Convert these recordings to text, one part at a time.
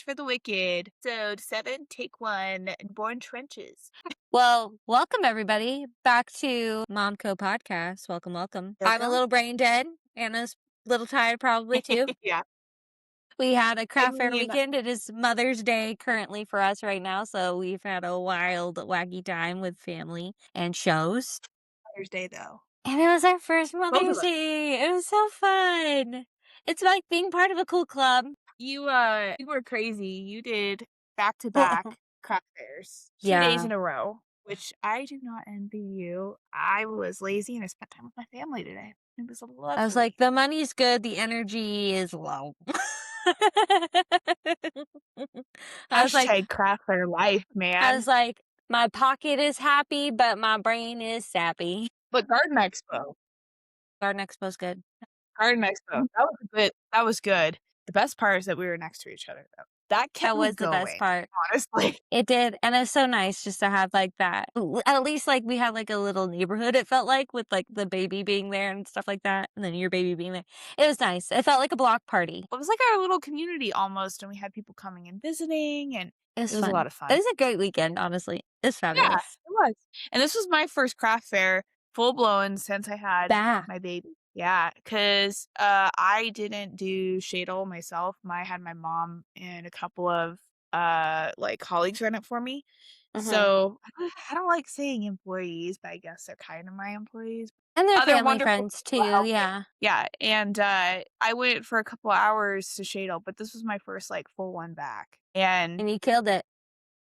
for the Wicked. Episode 7, Take 1, Born Trenches. Well, welcome everybody back to Momco Podcast. Welcome, welcome. I'm a Welcome. little brain dead. Anna's a little tired probably too. Yeah. We had a I craft fair mean, weekend. It is Mother's Day currently for us right now, so we've had a wild, wacky time with family and shows. Mother's Day, though. And it was our first Both of Mother's us. Day. It was so fun. It's like being part of a cool club. You were crazy. You did back-to-back craft fairs, 2 days Yeah. in a row, which I do not envy you. I was lazy and I spent time with my family today. It was I was like, lovely. the money's good, the energy is low. I was like, Hashtag craft fair life, I man. was like, my pocket is happy, but my brain is sappy. But Garden Expo. Garden Expo's good. Garden Expo. That was good. The best part is that we were next to each other, though. That kept That me was the best going, part. honestly. It did, and it's so nice just to have like that. At least like we had like a little neighborhood. It felt like with like the baby being there and stuff like that, and then your baby being there. It was nice. It felt like a block party. It was like our little community almost, and we had people coming and visiting, and It was it was a lot fun. of It fun. was a great weekend, honestly. It's Yeah, fabulous. it was. And this was my first craft fair, full blown, since I had Back. my baby. Yeah, 'cause, I didn't do shadle myself. I had my mom and a couple of, like, colleagues run it for me. Hmm. So, I don't like saying employees, but I guess they're kind of my employees. And their Other family wonderful friends people too. helping. Yeah, Yeah, and, I went for a couple hours to shadle, but this was my first, like, full one back, and and you killed it.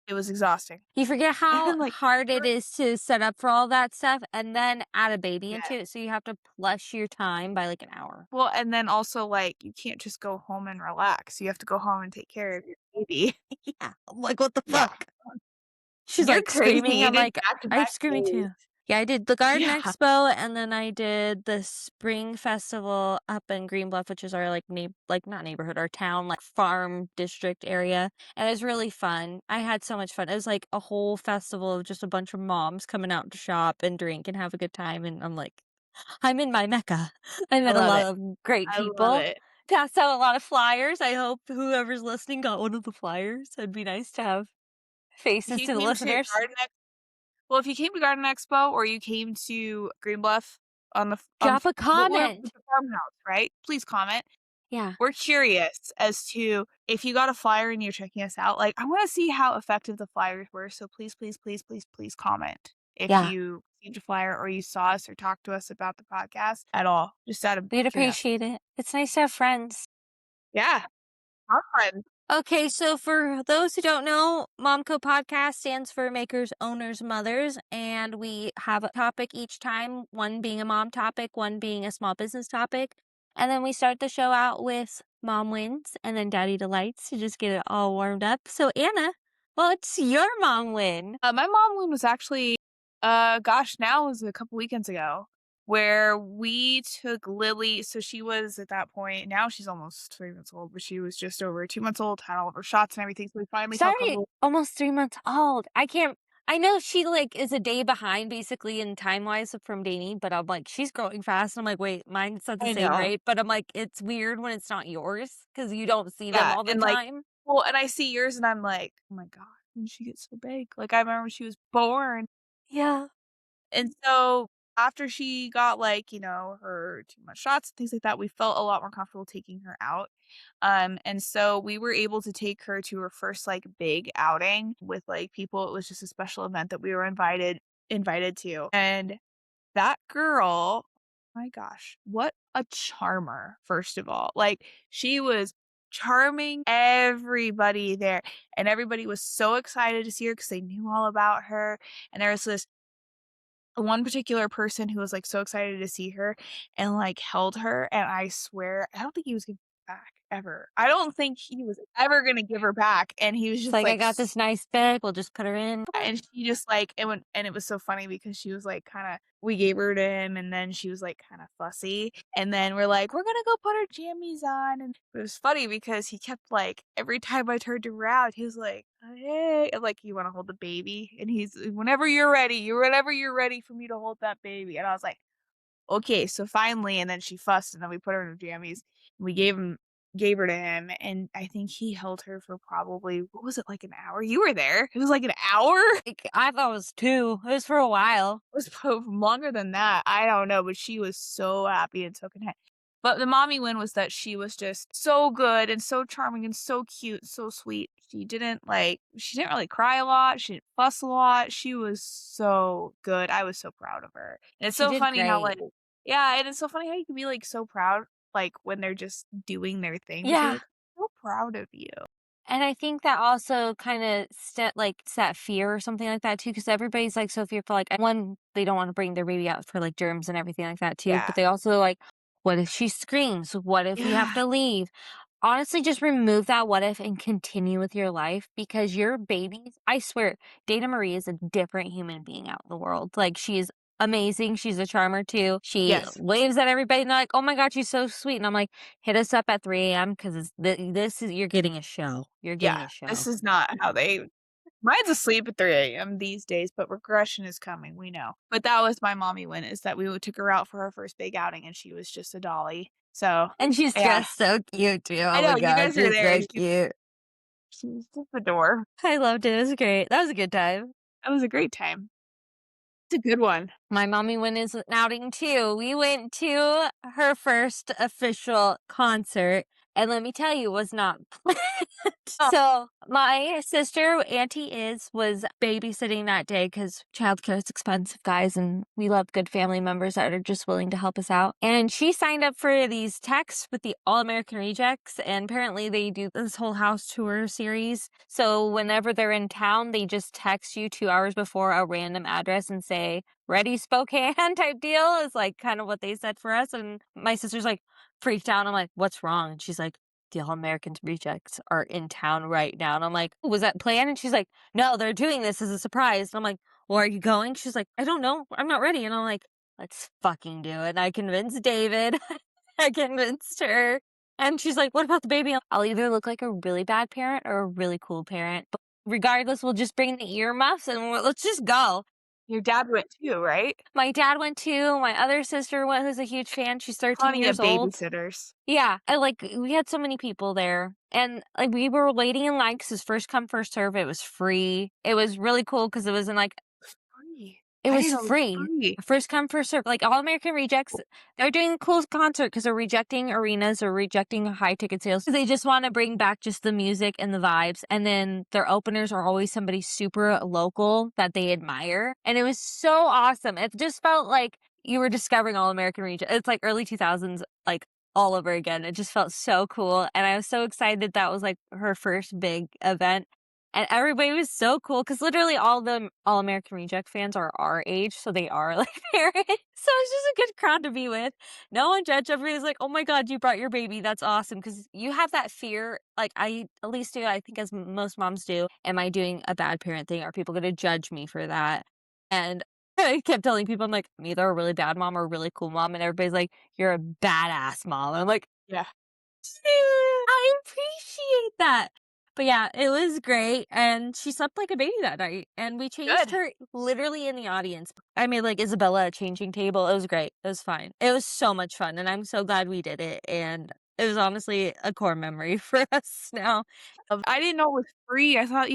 it was exhausting. You forget how And, like, hard it is to set up for all that stuff and then add a baby yeah. into it, so you have to plush your time by, like, an hour. Well, and then also, like, you can't just go home and relax. You have to go home and take care of your baby. Yeah, I'm like, "What the Yeah. fuck?" She's, You're like, crazy. screaming, You I'm did like, "I'm back-to-back screaming days. too." Yeah, I did the Garden Yeah. Expo, and then I did the Spring Festival up in Green Bluff, which is our, like, not neighborhood, our town, like, farm district area, and it was really fun. I had so much fun. It was, like, a whole festival of just a bunch of moms coming out to shop and drink and have a good time, and I'm like, I'm in my mecca. I I met a love lot it. of great I love people. it. Passed out a lot of flyers. I hope whoever's listening got one of the flyers. It'd be nice to have If faces you to the came to listeners. Garden Ex Well, if you came to Garden Expo or you came to Green Bluff on the Drop f a what comment. with the farmhouse, right? Please comment. Yeah. We're curious as to if you got a flyer and you're checking us out, like, I wanna see how effective the flyers were, so please, please, please, please, please comment if Yeah. you received a flyer or you saw us or talked to us about the podcast at all, just out of We'd curiosity. appreciate it. It's nice to have friends. Yeah, our friends. Okay, so for those who don't know, Momco Podcast stands for Makers, Owners, Mothers, and we have a topic each time, one being a mom topic, one being a small business topic. And then we start the show out with Mom Wins and then Daddy Delights to just get it all warmed up. So, Anna, what's your mom win? My mom one was actually, gosh, now it was a couple weekends ago, where we took Lily. So she was at that point. Now she's almost 3 months old, but she was just over 2 months old. Had all of her shots and everything. So we finally She's felt already comfortable. almost 3 months old. I know she like is a day behind basically in time wise from dating, but I'm like, she's growing fast. I'm like, wait, mine's not the I same know. rate. But I'm like, it's weird when it's not yours because you don't see them Yeah, all the and like, time. well, and I see yours, and I'm like, oh my god, when did she get so big? Like I remember when she was born. Yeah. And so after she got like, her 2 month shots and things like that, we felt a lot more comfortable taking her out. And so we were able to take her to her first like big outing with like people. It was just a special event that we were invited to. And that girl, my gosh, what a charmer, first of all. Like she was charming everybody there. And everybody was so excited to see her because they knew all about her. And there was this one particular person who was, like, so excited to see her and, like, held her, and I swear I don't think he was gonna give her back ever. I don't think he was ever gonna give her back, and he was She's just, like, I like, got this nice bag. We'll just put her in. and she just, like and it was so funny because she was, like, kinda we gave her to him, and then she was, like, kinda fussy, and then we're like, "We're gonna go put her jammies on," and it was funny because he kept, like every time I turned around, he was like, "Hey," and, like, "You wanna hold the baby?" And he's, whenever you're ready for me to hold that baby," and I was like, "Okay." So finally, and then she fussed, and then we put her in her jammies, and we gave him gave her to him, and I think he held her for probably what was it, like, an hour? You were there. It was, like, an hour? Like, I thought it was 2. It was for a while. It was longer than that. I don't know, but she was so happy and so content. But the mommy win was that she was just so good and so charming and so cute, so sweet. She didn't really cry a lot, she didn't fuss a lot, she was so good. I was so proud of her. And it's She so did funny how, great. like yeah, and it's so funny how you can be, like, so proud, like, when they're just doing their thing, because you're Yeah. like, "I'm so proud of you." And I think that also kinda set fear or something like that too, because everybody's, like, so fearful, like, 1, they don't wanna bring their baby out for, like, germs and everything like that too, but Yeah. they also, like, "What if she screams? What if we have Yeah. to leave?" Honestly, just remove that what if and continue with your life because your babies I swear, Dana Marie is a different human being out in the world. Like, she's amazing, she's a charmer too. She Yes. waves at everybody and they're like, "Oh my god, she's so sweet." And I'm like, "Hit us up at 3 a.m. because this is you're getting a show. You're Yeah. getting a This show." is not how they mine's asleep at 3 AM these days, but regression is coming, we know. But that was my mommy win, is that we took her out for her first big outing, and she was just a dolly. So, And she's yeah. just so cute too. I Oh know, my you god, guys were she's there. so She cute. she was just a door. I loved it. It was great. That was a good time. That was a great time. It's a good one. My mommy went is an outing too. We went to her first official concert, and let me tell you, it was not planned. Oh, So my sister, Auntie was babysitting that day because childcare is expensive, guys, and we love good family members that are just willing to help us out. And she signed up for these texts with the All American Rejects, and apparently they do this whole house tour series. So whenever they're in town, they just text you 2 hours before a random address and say, "Ready, Spokane" type deal is like kind of what they said for us. And my sister's like freaked out. I'm like, "What's wrong?" And she's like, "The All Americans Rejects are in town right now." And I'm like, "Was that planned?" And she's like, "No, they're doing this as a surprise." And I'm like, "Well, are you going?" She's like, "I don't know. I'm not ready." And I'm like, "Let's fucking do it." And I convinced David. I convinced her. And she's like, "What about the baby?" I'll either look like a really bad parent or a really cool parent. But regardless, we'll just bring the earmuffs and let's just go. your dad went too, right? My dad went too. My other sister went, who's a huge fan. She's 13 Plenty of years old. babysitters. Yeah, we had so many people there, and, like, we were waiting in line 'cause it's first come, first serve, it was free. It was really cool because it was in, like Free. it I was didn't know it was free. free. First come, first serve. Like, All American Rejects, they're doing a cool concert because 'cause they're rejecting arenas or rejecting high ticket sales. They just wanna bring back just the music and the vibes, and then their openers are always somebody super local that they admire, and it was so awesome. It just felt like you were discovering All American Rejects. It's like early 2000s, like, all over again. It just felt so cool, and I was so excited that was, like, her first big event. And everybody was so cool because literally all the All American Reject fans are our age, so they are like parents. So it's just a good crowd to be with. No one judged. Everybody's like, "Oh my god, you brought your baby. That's awesome." Because you have that fear, like I at least do. I think as most moms do. Am I doing a bad parent thing? Are people going to judge me for that? And I kept telling people, I'm like, I'm either a really bad mom or a really cool mom, and everybody's like, "You're a badass mom." And I'm like, Yeah. I appreciate that. But yeah, it was great, and she slept like a baby that night, and we changed Good. her literally in the audience. I made, like, Isabella a changing table. It was great. It was fine. It was so much fun, and I'm so glad we did it, and it was honestly a core memory for us now. I didn't know it was free. I thought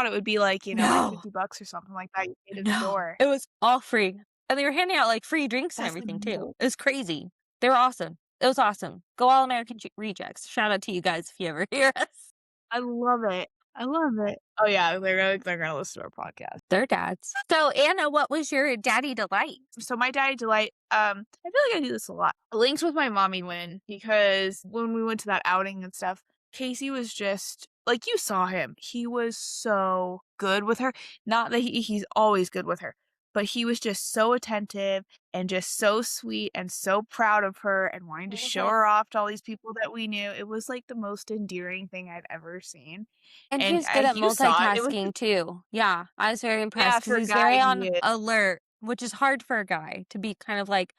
it would be like, like No, $50 or something like that you paid at the no, door. it was all free, and they were handing out, like, free drinks and That's the everything too. goal. It was crazy. They were awesome. It was awesome. Go All American Rejects. Shout out to you guys if you ever hear us. I love it. I love it. Oh, yeah, they're gonna listen to our podcast. Their dads. So, Anna, what was your daddy delight? So my daddy delight, I feel like I do this a lot. Links with my mommy win because when we went to that outing and stuff, Casey was just like you saw him. He was so good with her. Not that he's always good with her, but he was just so attentive and just so sweet and so proud of her and wanting to show Mhm. her off to all these people that we knew. It was like the most endearing thing I'd ever seen. And he And was good at you saw it. It was multitasking too. Yeah, I was very yeah, impressed because for a he's guy very he on is. alert, which is hard for a guy to be kind of like,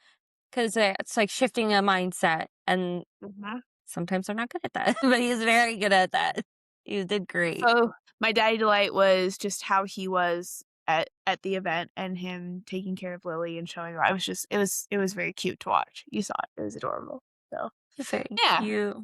because it's like shifting a mindset, and Mhm. sometimes they're not good at that. But he's very good at that. He did great. So, my daddy delight was just how he was at the event and him taking care of Lily and showing her. I was just it was very cute to watch. You saw it. It was adorable. So, Very yeah. cute.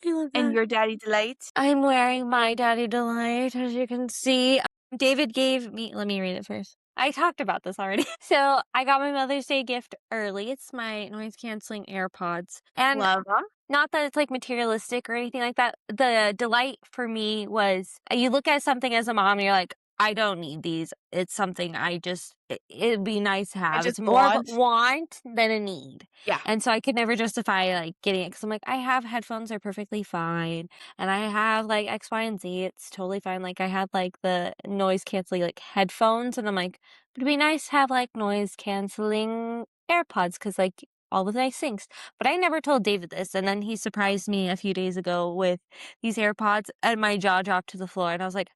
I love And that. your daddy delight? I'm wearing my Daddy Delight, as you can see. David gave me let me read it first. I talked about this already. So, I got my Mother's Day gift early. It's my noise canceling AirPods. And Love 'em. not that it's, like, materialistic or anything like that. The delight for me was you look at something as a mom, and you're like, "I don't need these. It's something I just it'd be nice to I have." just It's more of a want. want than a need. Yeah. And so I could never justify, like, getting it because 'cause I'm like, "I have headphones, they're perfectly fine, and I have, like, X, Y, and Z, it's totally fine." Like, I had, like, the noise canceling, like, headphones, and I'm like, "It'd be nice to have, like, noise canceling AirPods because like, all the nice things." But I never told David this, and then he surprised me a few days ago with these AirPods, and my jaw dropped to the floor, and I was like,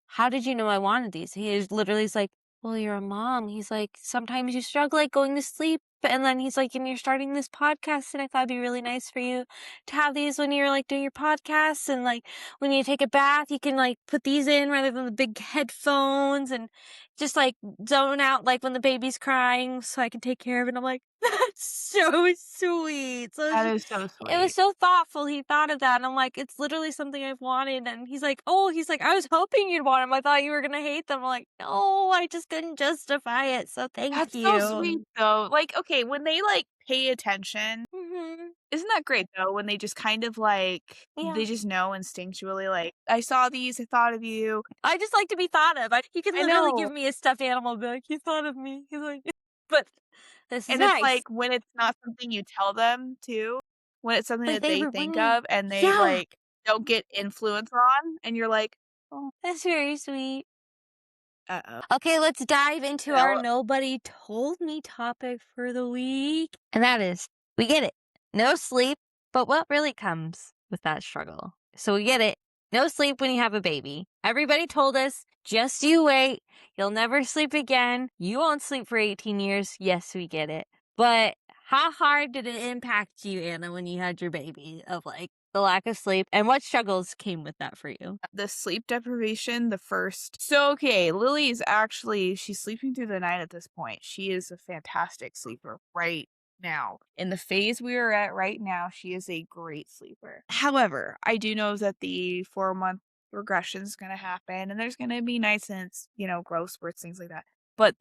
"How did you know I wanted these?" He is literally is like, "Well, you're a mom." He's like, "Sometimes you struggle, like, going to sleep," and then he's like, "And you're starting this podcast, and I thought it'd be really nice for you to have these when you're, like, doing your podcasts, and, like, when you take a bath, you can, like, put these in rather than the big headphones and just, like, zone out, like, when the baby's crying so I can take care of it." I'm like, "That's so sweet." So it's That just is so it was sweet. so thoughtful he thought of that, and I'm like, "It's literally something I've wanted," and he's like, "Oh," he's like, "I was hoping you'd want 'em. I thought you were gonna hate them." I'm like, "No, I just couldn't justify it, so thank That's so you." sweet, though. Like, okay, when they, like, pay attention, Mhm. isn't that great, though, when they just kind of, like Yeah. they just know instinctually, like, "I saw these, I thought of you." I just like to be thought of. He could I literally give know, me a stuffed animal and be like, "You thought of me." He's like but this is and it's nice. like, when it's not something you tell them too, when it's something Like, that they they were think bringing of and they, yeah, like, don't get influence on, and you're like, "Oh, that's very sweet. uh-oh." Okay, let's dive into You our know? nobody told me topic for the week. And that is, we get it. No sleep, but what really comes with that struggle? So we get it. No sleep when you have a baby. Everybody told us, just you wait. You'll never sleep again. You won't sleep for 18 years. Yes, we get it. But how hard did it impact you, Anna, when you had your baby of like the lack of sleep? And what struggles came with that for you? The sleep deprivation, the first so, okay, Lily is actually she's sleeping through the night at this point. She is a fantastic sleeper right now. In the phase we are at right now, she is a great sleeper. However, I do know that the 4-month regression is gonna happen, and there's gonna be nights and it's, growth spurts, things like that. But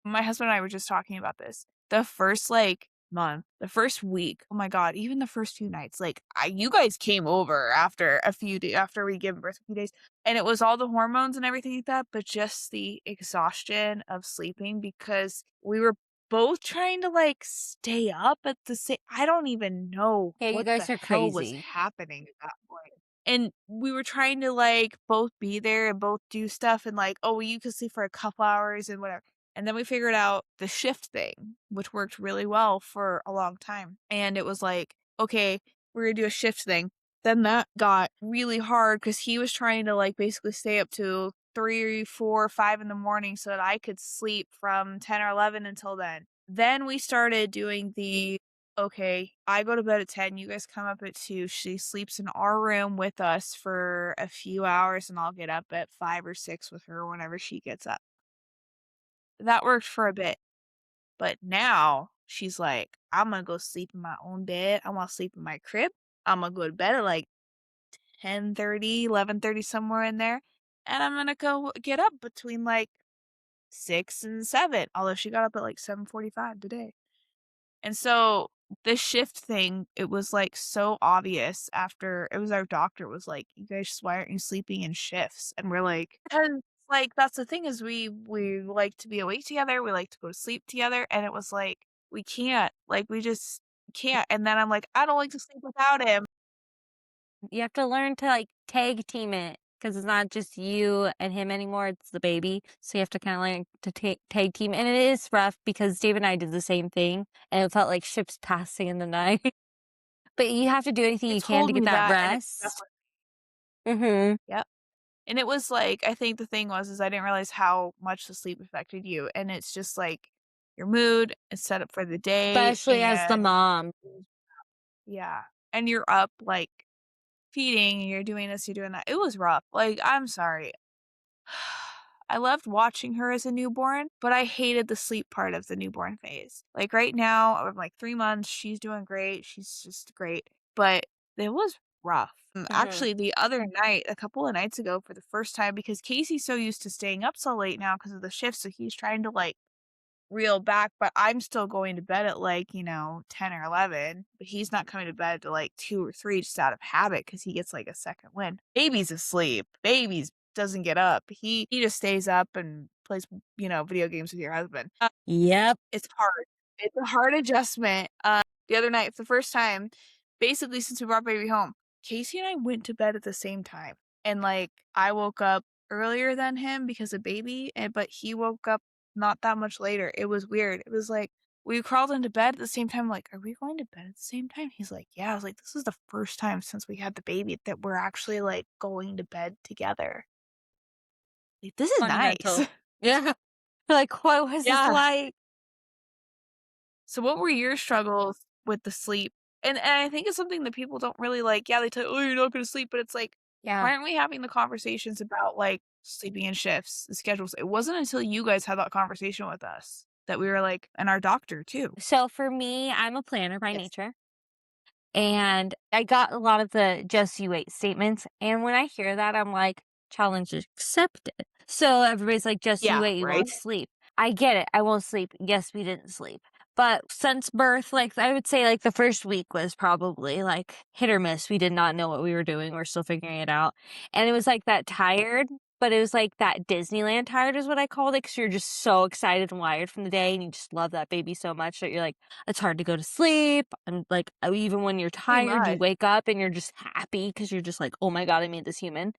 my husband and I were just talking about this. The first, like, month, the first week, oh my god, even the first few nights, like, you guys came over after a few after we gave birth a few days, and it was all the hormones and everything like that, but just the exhaustion of sleeping because we were both trying to, like, stay up at the same I don't even know Yeah, you what the guys are hell was crazy. happening at that point. And we were trying to, like, both be there and both do stuff and, like, "Oh, well, you could sleep for a couple hours and whatever." And then we figured out the shift thing, which worked really well for a long time. And it was like, okay, we're gonna do a shift thing. Then that got really hard because he was trying to like basically stay up to 3, 4, 5 in the morning so that I could sleep from 10 or 11 until then. Then we started doing the okay, I go to bed at 10, you guys come up at 2. She sleeps in our room with us for a few hours, and I'll get up at 5 or 6 with her whenever she gets up. That worked for a bit, but now she's like, "I'm gonna go sleep in my own bed. I wanna sleep in my crib. Imma go to bed at, like, 10:30, 11:30, somewhere in there, and I'm gonna go get up between, like, 6 and 7," although she got up at, like, 7:45 today. And so, this shift thing, it was, like, so obvious after it was our doctor was like, "You guys, why aren't you sleeping in shifts?" And we're like, "'Cause, like, that's the thing is we like to be awake together, we like to go to sleep together," and it was like, "We can't, like, we just can't," and then I'm like, "I don't like to sleep without him." You have to learn to, like, tag team it because it's not just you and him anymore, it's the baby. So you have to kinda learn to tag team, and it is rough because Dave and I did the same thing, and it felt like ships passing in the night. But you have to do anything He you can told to get me that that, and it stuck rest. with Mhm. yep. And it was like I think the thing was is I didn't realize how much the sleep affected you, and it's just, like, your mood is set up for the day, Especially as the and mom. yeah, and you're up, like, feeding, and you're doing this, you're doing that. It was rough, like, I'm sorry. I loved watching her as a newborn, but I hated the sleep part of the newborn phase. Like, right now, I'm, like, 3 months, she's doing great, she's just great, but it was rough. Mhm. Actually, the other night, a couple of nights ago, for the first time, because Casey's so used to staying up so late now because of the shift, so he's trying to, like, reel back, but I'm still going to bed at, like, 10 or 11, but he's not coming to bed till, like, 2 or 3 just out of habit because he gets, like, a second wind. Baby's asleep. Baby's doesn't get up. He just stays up and plays, video games with your husband. Yep. It's hard. It's a hard adjustment. The other night, for the first time, basically since we brought baby home, Casey and I went to bed at the same time. And like I woke up earlier than him because of baby, but he woke up not that much later. It was weird. It was like we crawled into bed at the same time, like, are we going to bed at the same time? He's like, yeah. I was like, this is the first time since we had the baby that we're actually like going to bed together. Like, this is nice. Monumental. Yeah. Like, what was this Yeah. like? So what were your struggles with the sleep? And I think it's something that people don't really like, yeah, they tell you, "Oh, you're not gonna sleep," but it's like, Yeah. why aren't we having the conversations about, like, sleeping in shifts, the schedules? It wasn't until you guys had that conversation with us that we were like, and our doctor too. So for me, I'm a planner by Yes. nature. And I got a lot of the "just you wait" statements, and when I hear that, I'm like, "Challenge accepted." So everybody's like, "Just you Yeah, wait, you right? won't sleep." I get it, I won't sleep. Yes, we didn't sleep. But since birth, like, I would say, like, the first week was probably, like, hit or miss. We did not know what we were doing, we're still figuring it out. And it was, like, that tired, but it was, like, that Disneyland tired is what I called it, because 'cause you're just so excited and wired from the day, and you just love that baby so much that you're like, it's hard to go to sleep, and, like, even when you're Pretty tired, you much. wake up and you're just happy because 'cause you're just like, "Oh my god, I made this human."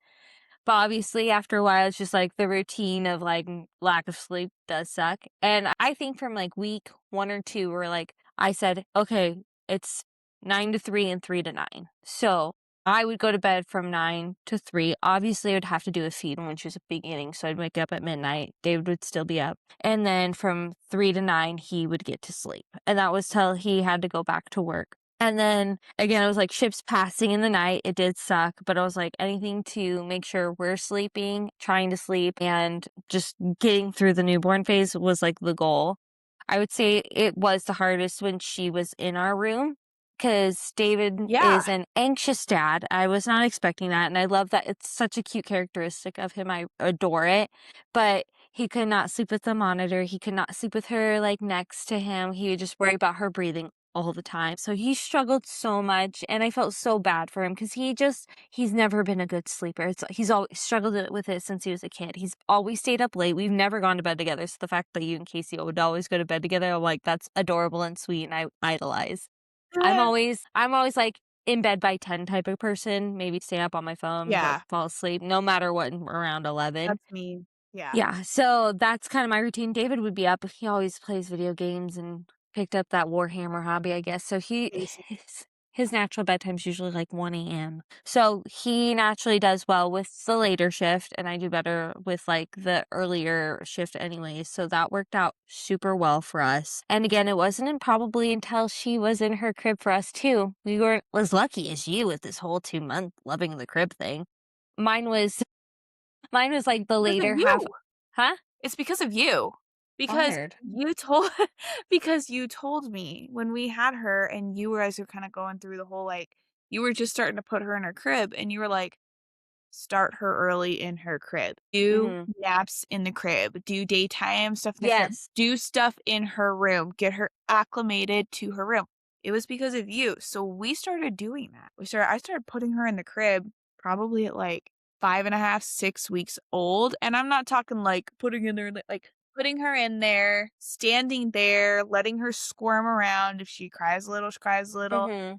But obviously, after a while, it's just like the routine of like lack of sleep does suck. And I think from like week 1 or 2, where like I said, okay, it's 9 to 3 and 3 to 9. So I would go to bed from 9 to 3. Obviously, I would have to do a feed when she was beginning. So I'd wake up at midnight. David would still be up. And then from 3 to 9, he would get to sleep. And that was till he had to go back to work. And then again, it was like ships passing in the night. It did suck, but I was like, anything to make sure we're sleeping, trying to sleep, and just getting through the newborn phase was like the goal. I would say it was the hardest when she was in our room because David Yeah. is an anxious dad. I was not expecting that. And I love that it's such a cute characteristic of him. I adore it. But he could not sleep with the monitor. He could not sleep with her like next to him. He would just worry about her breathing all the time. So he struggled so much and I felt so bad for him because he's never been a good sleeper. He's always struggled with it since he was a kid. He's always stayed up late. We've never gone to bed together. So the fact that you and Casey would always go to bed together, I'm like, that's adorable and sweet and I idolize. I'm always like in bed by 10 type of person, maybe stay up on my phone, but Yeah, fall asleep no matter what around 11. that's me. Yeah, Yeah, so that's kinda my routine. David would be up, he always plays video games and picked up that Warhammer hobby, I guess, so basic. his natural bedtime's usually, like, 1 AM. So, he naturally does well with the later shift, and I do better with, like, the earlier shift anyways, so that worked out super well for us. And again, it wasn't probably until she was in her crib for us too. We weren't as lucky as you with this whole 2-month loving the crib thing. Mine was Mine was, like, the Because of later half. you. Huh? It's because of you. Because Honored. you told because you told me when we had her and you guys were kinda going through the whole, like, you were just starting to put her in her crib, and you were like, "Start her early in her crib. Do Mhm. naps in the crib. Do daytime stuff in the crib. Yes. Do stuff in her room. Get her acclimated to her room." It was because of you. So we started doing that. I started putting her in the crib probably at, like, 5 and a half, 6 weeks old, and I'm not talking, like, putting in there, like, putting her in there, standing there, letting her squirm around. If she cries a little, she cries a little. Mhm.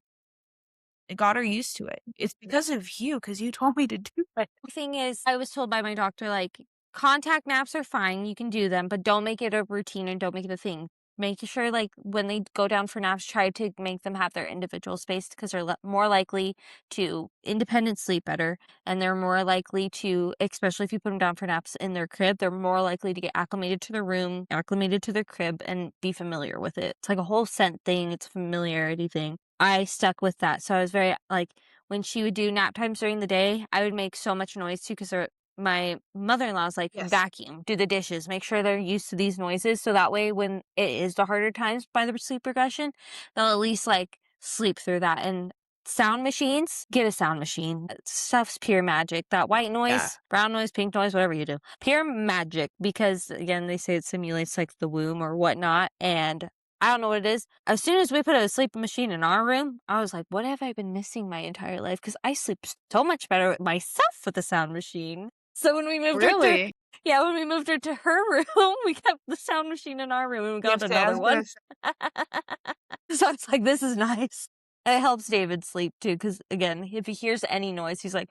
It got her used to it. It's because of you, because you told me to do it. The thing is, I was told by my doctor, like, contact naps are fine, you can do them, but don't make it a routine and don't make it a thing. Make sure, like, when they go down for naps, try to make them have their individual space because they're more likely to independent sleep better. And they're more likely to, especially if you put them down for naps in their crib, they're more likely to get acclimated to their room, acclimated to their crib, and be familiar with it. It's like a whole scent thing, it's a familiarity thing. I stuck with that. So I was very, like, when she would do nap times during the day, I would make so much noise too because my mother-in-law's like, Yes. vacuum, do the dishes, make sure they're used to these noises. So that way, when it is the harder times by the sleep regression, they'll at least like sleep through that. And sound machines, get a sound machine. Stuff's pure magic. That white Yeah. noise, brown noise, pink noise, whatever you do, pure magic. Because again, they say it simulates like the womb or whatnot. And I don't know what it is. As soon as we put a sleep machine in our room, I was like, what have I been missing my entire life? Because I sleep so much better with myself with a sound machine. So when we moved her to, Really? yeah, when we moved her to her room, we kept the sound machine in our room and we got Yes, I another was one. gonna say So it's like, this is nice. And it helps David sleep too, because again, if he hears any noise, he's like,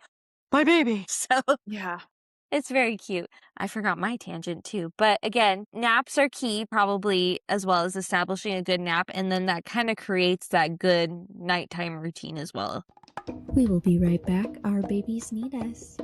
my baby. So yeah. it's very cute. I forgot my tangent too. But again, naps are key, probably, as well as establishing a good nap. And then that kind of creates that good nighttime routine as well. We will be right back. Our babies need us.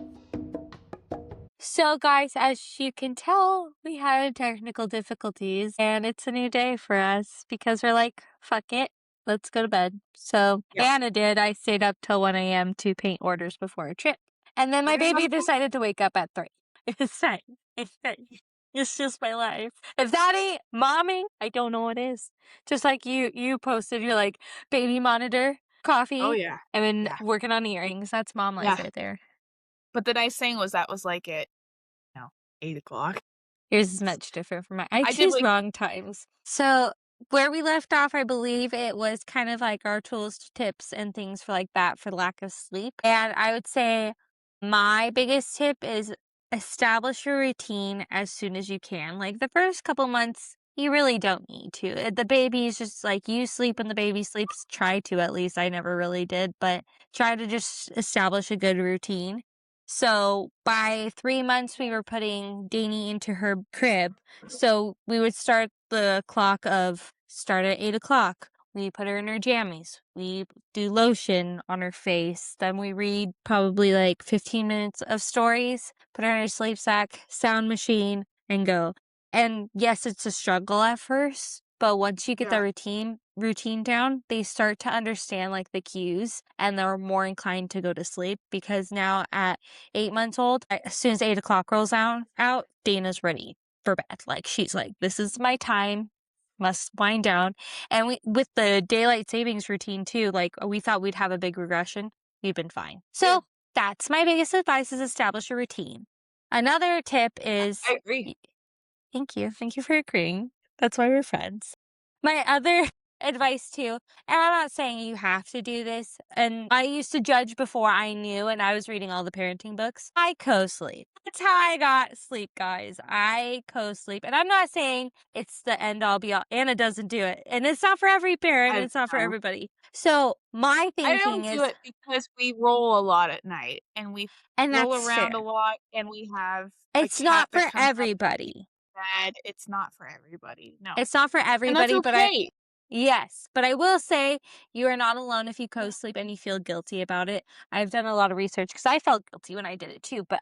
So, guys, as you can tell, we had technical difficulties, and it's a new day for us because we're like, fuck it, let's go to bed. So, Yep. Anna did. I stayed up till 1 a.m. to paint orders before a trip. And then my baby decided to wake up at 3. It's fine. It's fine. It's just my life. If that ain't momming, I don't know what is. Just like you posted, you're like, baby monitor, Oh, coffee, yeah. and then Yeah. working on earrings. That's mom life Yeah. right there. But the nice thing was that was, like, at, you know, 8 o'clock. Yours is much different from mine. I I did choose wake wrong times. So where we left off, I believe it was kind of like our tools, tips, and things for like that for lack of sleep. And I would say my biggest tip is establish your routine as soon as you can. Like the first couple months, you really don't need to. The baby is just like you sleep and the baby sleeps. Try to at least. I never really did, but try to just establish a good routine. So by 3 months, we were putting Dani into her crib. So we would start the clock of start at 8 o'clock. We put her in her jammies. We do lotion on her face. Then we read probably like 15 minutes of stories, put her in her sleep sack, sound machine, and go. And yes, it's a struggle at first, but once you get the Yeah. routine down, they start to understand like the cues and they're more inclined to go to sleep because now at 8 months old, as soon as 8 o'clock rolls out, Dana's ready for bed. Like she's like, this is my time, must wind down. And we with the daylight savings routine too, like we thought we'd have a big regression. We've been fine. Yeah. So that's my biggest advice is establish a routine. Another tip is I agree. thank you. Thank you for agreeing. That's why we're friends. My other advice too, and I'm not saying you have to do this, and I used to judge before I knew and I was reading all the parenting books. I co-sleep. That's how I got sleep, guys. I co-sleep. And I'm not saying it's the end all be all. Anna doesn't do it. And it's not for every parent, I it's not for know. everybody. So my I thinking don't do is, it because we roll a lot at night, and we and roll that's around a fair. lot, and we have a It's cat not that for comes up to the everybody. bed. It's not for everybody. No. It's not for And that's everybody, but okay. yes, but I will say you are not alone if you co-sleep and you feel guilty about it. I've done a lot of research because I felt guilty when I did it too, but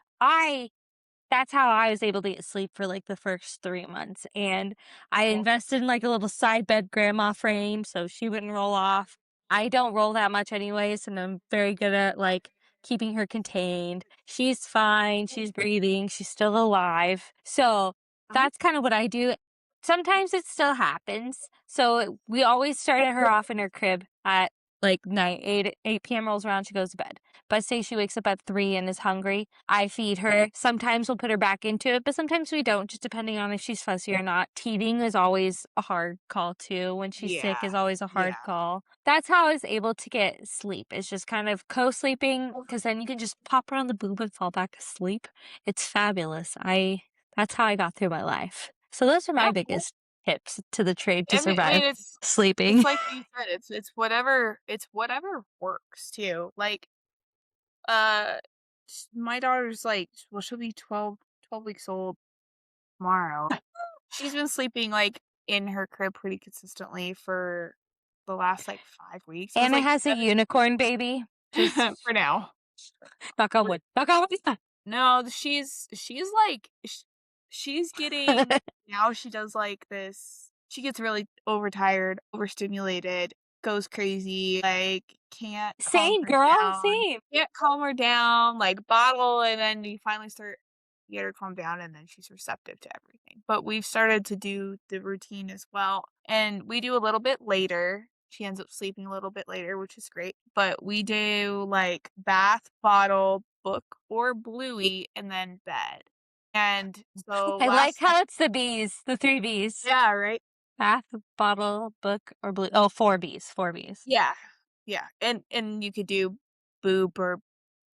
that's how I was able to get sleep for like the first 3 months. And I Yeah. invested in like a little side bed grandma frame so she wouldn't roll off. I don't roll that much anyways, and I'm very good at like keeping her contained. She's fine, she's breathing, she's still alive. So Uh-huh. that's kind of what I do. Sometimes it still happens. So we always started her off in her crib at like night 8 p.m. rolls around, she goes to bed. But say she wakes up at 3 and is hungry, I feed her. Sometimes we'll put her back into it, but sometimes we don't, just depending on if she's fussy or not. Teething is always a hard call too. When she's sick Yeah. is always a hard Yeah. call. That's how I was able to get sleep. It's just kind of co-sleeping because then you can just pop her on the boob and fall back asleep. It's fabulous. That's how I got through my life. So those are my Yeah. biggest tips to the trade to I survive mean, it's sleeping. like you said, it's whatever works too. Like, my daughter's like, well, she'll be 12 weeks old tomorrow. She's been sleeping like in her crib pretty consistently for the last like 5 weeks. It was Anna like has a unicorn baby. for Just now. knock on wood. Knock on wood. No, she's like she's getting now she does like this she gets really overtired, overstimulated, goes crazy, like can't calm Same, her girl. down. Same. Can't calm her down, like bottle and then you finally start get her calmed down and then she's receptive to everything. But we've started to do the routine as well. And we do a little bit later. She ends up sleeping a little bit later, which is great. But we do like bath, bottle, book, or Bluey, and then bed. And so I like last night, how it's the B's, the 3 B's. yeah, right? Bath, bottle, book, or blue. Oh, 4 B's, 4 B's. Yeah. Yeah. And you could do boop or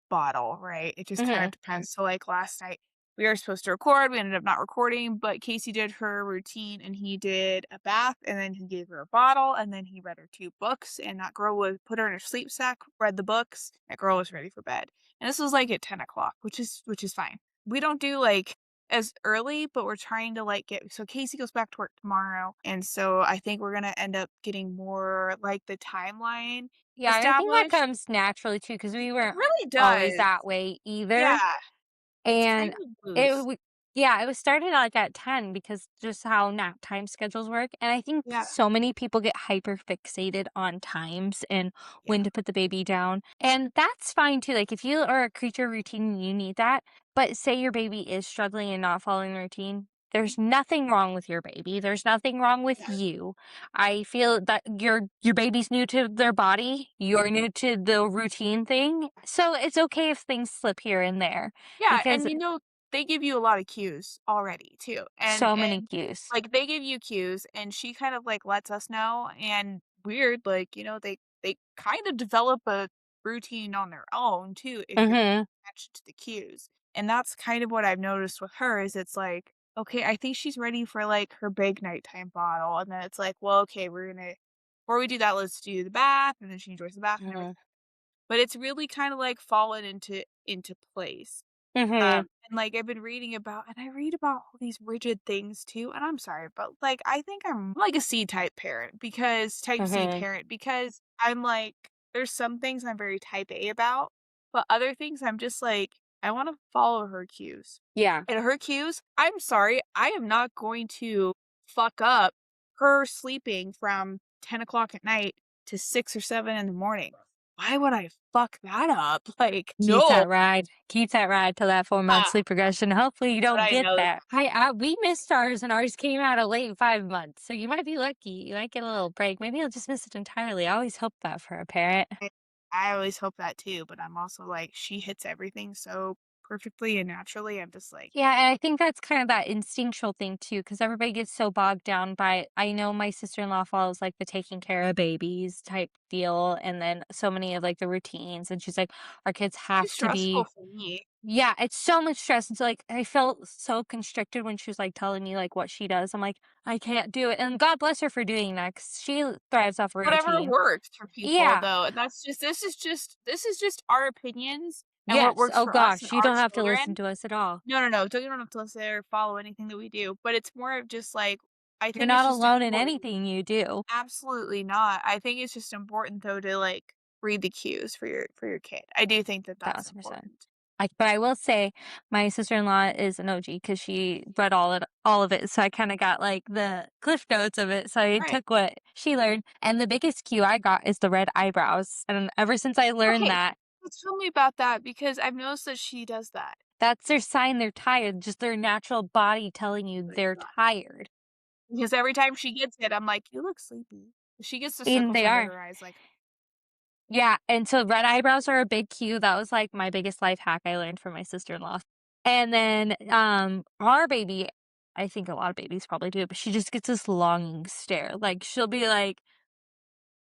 bottle, right? It just kind of Mhm. depends. So, like last night, we were supposed to record. We ended up not recording, but Casey did her routine and he did a bath and then he gave her a bottle and then he read her 2 books. And that girl would put her in her sleep sack, read the books. That girl was ready for bed. And this was like at 10 o'clock, which is fine. We don't do like as early, but we're trying to like get so Casey goes back to work tomorrow. And so I think we're gonna end up getting more like the timeline Yeah, I think that established. comes naturally too, because we It weren't really always does. that way either. Yeah. It's kind And of it loose. w yeah, it was started, like, at 10 because just how nap time schedules work, and I think Yeah, so many people get hyper fixated on times and yeah, when to put the baby down, and that's fine too, like, if you are a creature of routine and you need that, but say your baby is struggling and not following the routine, there's nothing wrong with your baby, there's nothing wrong with yeah. you. I feel that your baby's new to their body, you're new to the routine thing, so it's okay if things slip here and there Yeah, because and, they give you a lot of cues already too, so many cues. like, they give you cues, and she kind of, like, lets us know, and weird, like, they kind of develop a routine on their own too if you're Mhm, attention to the cues, and that's kind of what I've noticed with her is it's like, okay, I think she's ready for, like, her big nighttime bottle, and then it's like, well, okay, we're gonna before we do that, let's do the bath, and then she enjoys the bath and everything. mhm, But it's really kinda, like, fallen into place. mhm, And, like, I've been reading about and I read about all these rigid things too, and I'm sorry, but, like, I think I'm like a C-type parent because type C mhm. parent because I'm like there's some things I'm very type A about, but other things I'm just like, I wanna follow her cues. Yeah, And her cues, I'm sorry, I am not going to fuck up her sleeping from 10 o'clock at night to 6 or 7 in the morning. Why would I fuck that up? Like, no. keep that ride till that 4-month Ah, sleep regression. Hopefully, you but don't I get know that. We missed ours, and ours came out a late 5 months, so you might be lucky. You might get a little break. Maybe you'll just miss it entirely. I always hope that for a parent. I always hope that too, but I'm also like, she hits everything so perfectly and naturally. I'm just like, Yeah, and I think that's kind of that instinctual thing too, because everybody gets so bogged down by I know my sister-in-law follows like the taking care of babies type deal, and then so many of like the routines, and she's like, our kids too have to stressful be for me. yeah, it's so much stress. And so like I felt so constricted when she was like telling me like what she does. I'm like, I can't do it. And God bless her for doing that 'cause she thrives off a Whatever routine. works for people Yeah. though, and this is just our opinions and what Yes. works Oh for us and gosh, you our don't have to listen children. to us at all. No, no, no, don't you don't have to listen or follow anything that we do, but it's more of just like, I You're think it's not just alone in important. anything you do. Absolutely not. I think it's just important though to like read the cues for your kid. I do think that that's 1000%. important. But I will say my sister-in-law is an OG because she read all of it, so I kinda got, like, the cliff notes of it, so I Right. took what she learned, and the biggest cue I got is the red eyebrows, and ever since I learned Okay. that, So tell me about that because I've noticed that she does that. that's their sign they're tired, just their natural body telling you My they're God. tired, Because every time she gets it, I'm like, "You look sleepy." She gets the and circles they under are. her eyes, like, Yeah, and so red eyebrows are a big cue, that was, like, my biggest life hack I learned from my sister-in-law. And then, our baby I think a lot of babies probably do it, but she just gets this longing stare, like, she'll be like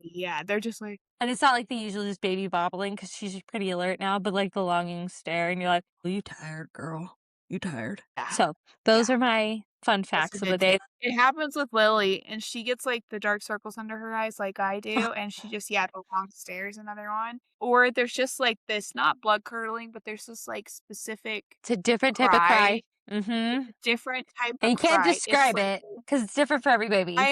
yeah, they're just like, and it's not like the usual just baby bobbling because she's pretty alert now, but, like, the longing stare, and you're like, "Are you tired, girl? You tired?" yeah, So, yeah, those are my fun that's a facts of the good tip. day. It happens with Lily, and she gets, like, the dark circles under her eyes like I do, and she just yeah, the long stares, another one. Or there's just, like, this not blood curdling, but there's this, like, specific It's a different type of cry. cry. It's Mhm. a different type And of you can't cry. It's describe like it because it's different for every baby.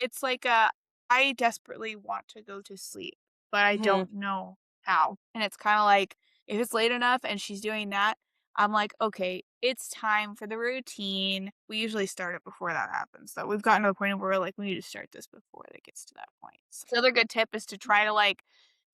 it's like a I desperately want to go to sleep, but I Mhm. don't know how. And it's kinda like, if it's late enough and she's doing that, I'm like, "Okay, it's time for the routine." We usually start it before that happens, so we've gotten to the point where we're like, "We need to start this before it gets to that point." So the other good tip is to try to, like,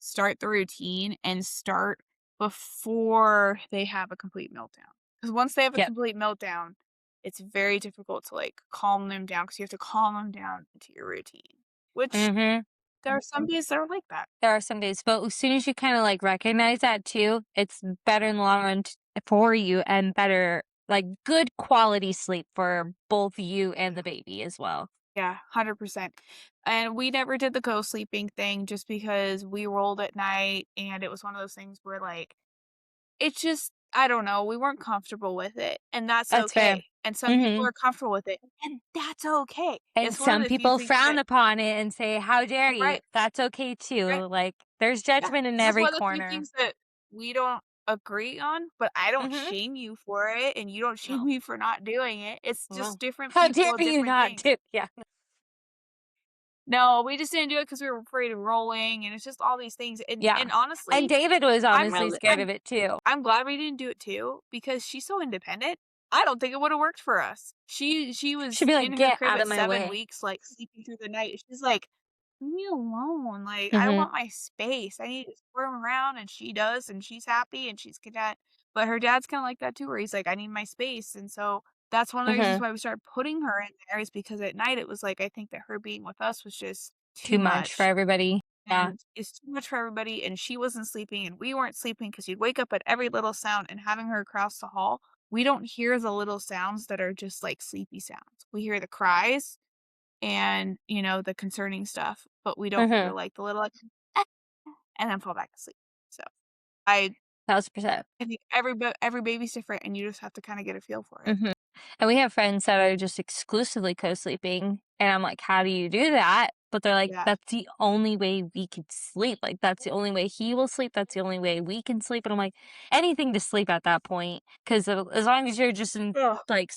start the routine and start before they have a complete meltdown. Because once they have a Yep. complete meltdown, it's very difficult to, like, calm them down because you have to calm them down into your routine, which Mhm. there are some days that are like that. There are some days, but as soon as you kinda, like, recognize that too, it's better in the long run for you and better like, good quality sleep for both you and the baby as well. Yeah, 100%. And we never did the co-sleeping thing just because we rolled at night, and it was one of those things where, like, it's just I don't know, we weren't comfortable with it, and that's That's fair. okay. And some people Mhm. are comfortable with it, and that's okay. And It's one of some the few people things frown that upon it and say, "How dare you?" right, That's okay too, right. like, there's Yeah, judgment in this is every one of the few corner. things that we don't agree on, but I don't Mhm. shame you for it, and you don't shame No, me for not doing it. It's just no. different How dare people, you different not things. do yeah. No, we just didn't do it because we were afraid of rolling, and it's just all these things, Yeah. and And honestly, David was I'm honestly really scared of it too. I'm glad we didn't do it too because she's so independent. I don't think it would've worked for us. She She'd was be in like, her "Get crib out at of my 7 way." weeks, like, sleeping through the night. She's like, "Leave me alone, like, I Mhm, want my space. I need to squirm around," and she does, and she's happy, and she's content. But her dad's kinda like that too, where he's like, "I need my space," and so that's one of the reasons mhm. why we started putting her in there is because at night, it was like, I think that her being with us was just Too too much for much. everybody. Yeah. And it's too much for everybody, and she wasn't sleeping, and we weren't sleeping because 'cause you'd wake up at every little sound, and having her across the hall, we don't hear the little sounds that are just, like, sleepy sounds. We hear the cries and, the concerning stuff, but we don't hear, Mhm. like, the little, like, "Ah," and then fall back asleep. So, I 1000%. I think every baby's different, and you just have to kinda get a feel for it. Mhm. And we have friends that are just exclusively co-sleeping, and I'm like, "How do you do that?" But they're like, Yeah. "That's the only way we could sleep, like, that's the only way he will sleep, that's the only way we can sleep," and I'm like, "Anything to sleep at that point, 'cause as long as you're just in, Ugh. like,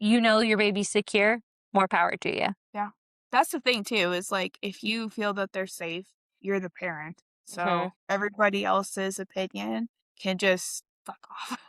you know your baby's secure, more power to you." Yeah. That's the thing too, is, like, if you feel that they're safe, you're the parent. Mhm. So, everybody else's opinion can just fuck off.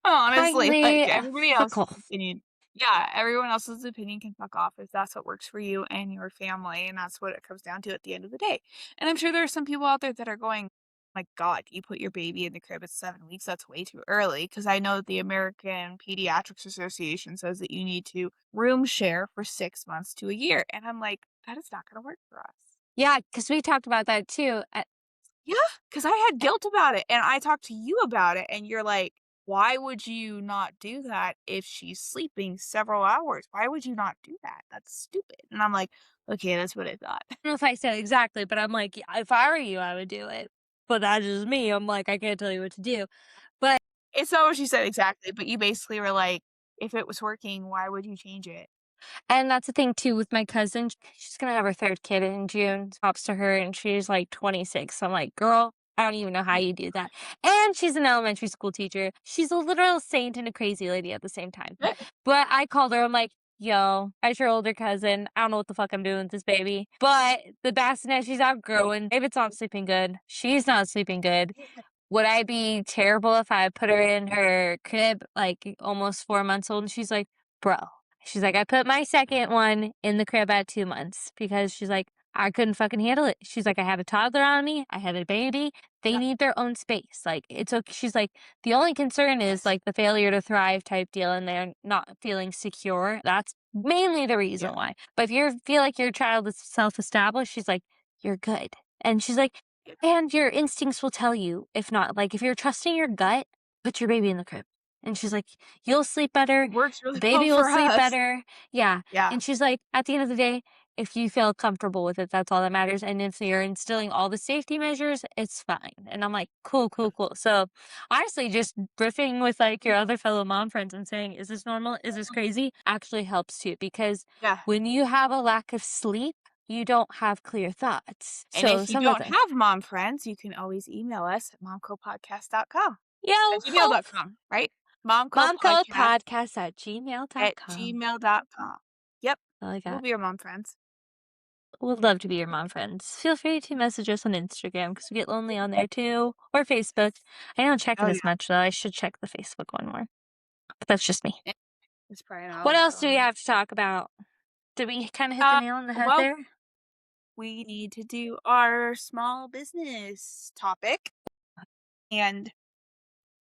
Honestly, like, Kindly everybody fuck else's off. opinion yeah, everyone else's opinion can fuck off if that's what works for you and your family, and that's what it comes down to at the end of the day. And I'm sure there are some people out there that are going, "My god, you put your baby in the crib at 7 weeks, that's way too early." Because I know the American Pediatrics Association says that you need to room share for 6 months to a year, and I'm like, "That is not gonna work for us." Yeah, 'cause we talked about that too, Yeah, because I had guilt about it, and I talked to you about it, and you're like, "Why would you not do that if she's sleeping several hours? Why would you not do that? That's stupid." And I'm like, "Okay, that's what I thought." don't know if I said exactly, but I'm like, "Yeah, if I were you, I would do it." But that's just me, I'm like, "I can't tell you what to do." But It's not what she said exactly, but you basically were like, "If it was working, why would you change it?" and that's the thing too with my cousin, she's gonna have her 3rd kid in June, props to her, and she's, like, 26. So I'm like, "Girl, I don't even know how you do that." And she's an elementary school teacher. She's a literal saint and a crazy lady at the same time. Good. But I called her, I'm like, "Yo, as your older cousin, I don't know what the fuck I'm doing with this baby." But the bassinet, she's outgrowing. David's not sleeping good. She's not sleeping good. Would I be terrible if I put her in her crib, like, almost 4 months old? And she's like, "Bro." She's like, "I put my 2nd one in the crib at 2 months because," she's like, "I couldn't fucking handle it." She's like, "I had a toddler on me. I had a baby. They Yeah. need their own space. Like, it's okay." She's like, "The only concern is, Yes. like, the failure to thrive type deal, and they're not feeling secure. That's mainly the Yeah. reason why. But if you feel like your child is self-established," she's like, "you're good." And she's like, Yeah. and your instincts will tell you if not. Like, if you're trusting your gut, put your baby in the crib. And she's like, you'll sleep better. It works The really well baby will for sleep us. better. Yeah. Yeah. And she's like, at the end of the day, if you feel comfortable with it, that's all that matters. And if you're instilling all the safety measures, it's fine. And I'm like, cool, cool, cool. So honestly, just riffing with like your other fellow mom friends and saying, is this normal? Is this crazy? Actually helps too. Because Yeah. when you have a lack of sleep, you don't have clear thoughts. And So if you some of don't the have mom friends, you can always email us at momcopodcast.com. Yo ho! Gmail.com, right? Momcopodcast Momcodepodcast at gmail at dot com. gmail.com. Yep. All I We'll got. be your mom friends. Would love to be your mom friends. Feel free to message us on Instagram because we get lonely on there too, or Facebook. I don't check it Oh, as yeah. much though. I should check the Facebook one more. But that's just me. Eh, it's probably not What all that else do we lonely. have to talk about? Did we kind of hit the Uh, nail on the head well, there? we need to do our small business topic, and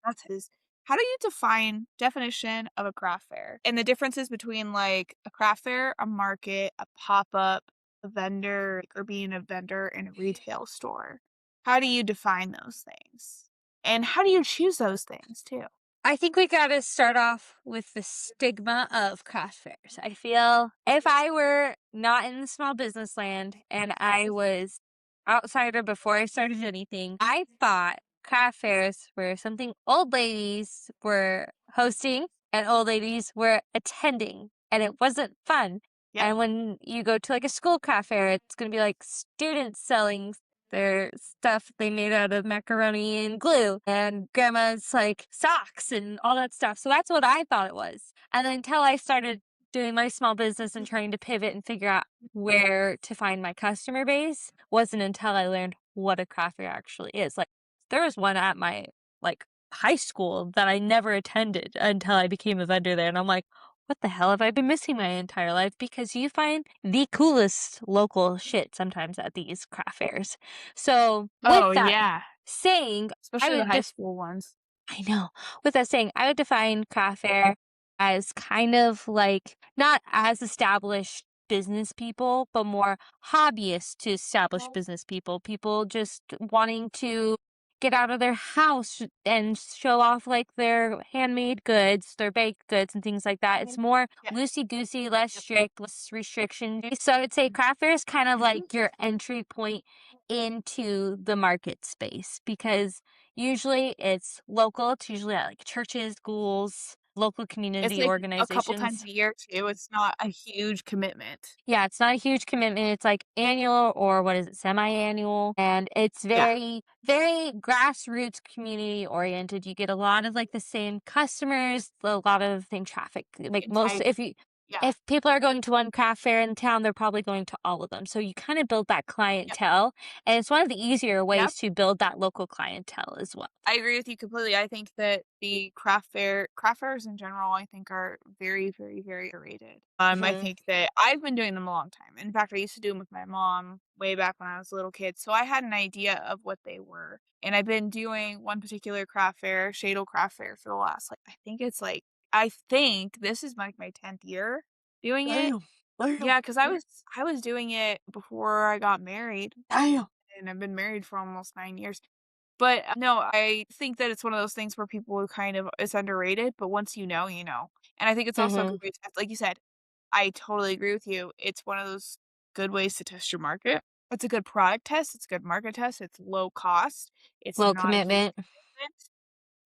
that is how do you define definition of a craft fair and the differences between like a craft fair, a market, a pop-up? a vendor or being a vendor in a retail store? How do you define those things? And how do you choose those things too? I think we gotta start off with the stigma of craft fairs. I feel if I were not in the small business land and I was outsider before I started anything, I thought craft fairs were something old ladies were hosting and old ladies were attending, and it wasn't fun. Yep. And when you go to like a school craft fair, it's gonna be like students selling their stuff they made out of macaroni and glue and grandma's like socks and all that stuff. So that's what I thought it was. And then until I started doing my small business and trying to pivot and figure out where to find my customer base wasn't until I learned what a craft fair actually is. Like there was one at my like high school that I never attended until I became a vendor there. And I'm like, what the hell have I been missing my entire life? Because you find the coolest local shit sometimes at these craft fairs. So, with Oh that yeah, saying, I especially the would high school ones. I know. With that saying, I would define craft fair as kind of like not as established business people, but more hobbyists to established business people. People just wanting to get out of their house and show off like their handmade goods, their baked goods, and things like that. It's more Yeah. loosey goosey, less strict, less restriction. So I would say craft fair is kind of like your entry point into the market space because usually it's local. It's usually at like churches, schools, local It's community like a couple times organizations. a year too. It's not a huge commitment. Yeah, it's not a huge commitment. It's like annual or what is it, semi-annual. And it's Yeah. very, very grassroots community oriented. You get a lot of like the same customers, a lot of same traffic. Like Same most, type. Yeah. if people are going to one craft fair in town, they're probably going to all of them. So you kind of build that Yep. clientele. And it's one of the easier Yep. ways to build that local clientele as well. I agree with you completely. I think that the craft fairs in general, I think are very, very, very underrated. I Hmm. think that I've been doing them a long time. In fact, I used to do them with my mom way back when I was a little kid, so I had an idea of what they were. And I've been doing one particular craft fair, Shadle Craft Fair, for the last I think this is like my 10th year doing it. Damn. Damn. Yeah, because I was doing it before I got married, Damn. and I've been married for almost 9 years. But, no, I think that it's one of those things where people kind of it's underrated, but once you know, you know. And I think it's also a Mhm. good way to test like you said, I totally agree with you. It's one of those good ways to test your market. It's a good product test, it's a good market test, it's low cost, it's Low not a huge commitment. commitment.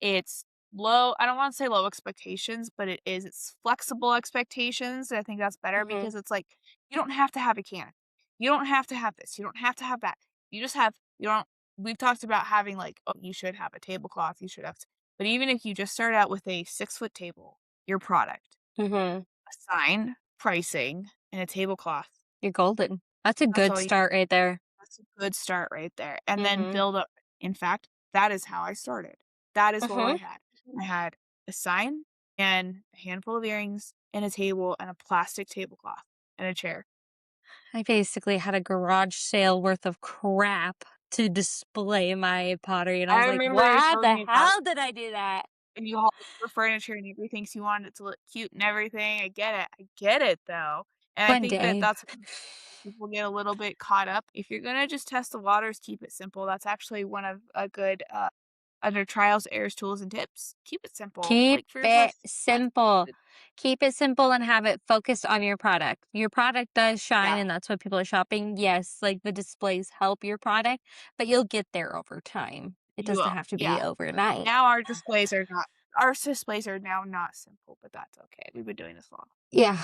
It's low I don't wanna say low expectations, but it's flexible expectations, I think that's better Mhm. because it's like, you don't have to have a canopy. You don't have to have this, you don't have to have that. You don't we've talked about having, like, oh, you should have a tablecloth, you should have but even if you just start out with a 6-foot table, your product, Mhm. a sign, pricing, and a tablecloth, You're golden. That's a that's good all you start right there. that's a good start right there, and then Mhm. build up. In fact, that is how I started. That is what I Mhm. had. I had a sign and a handful of earrings and a table and a plastic tablecloth and a chair. I basically had a garage sale worth of crap to display my pottery, and I I was like, remember you "Why telling the me about hell did I do that?" and you hauled your furniture and everything, so you wanted it to look cute and everything. I get it. I get it, though, and I One think that day. that's when people get a little bit caught up. If you're gonna just test the waters, keep it simple. That's actually one of a good, under trials, errors, tools, and tips. Keep it simple, Keep like, for your it test. That's simple. good. Keep it simple and have it focused on your product. Your product does shine, Yeah. and that's what people are shopping. Yes, like the displays help your product, but you'll get there over time. It You doesn't will. have to be Yeah. overnight. Now our displays are now not simple, but that's okay. We've been doing this long. Yeah.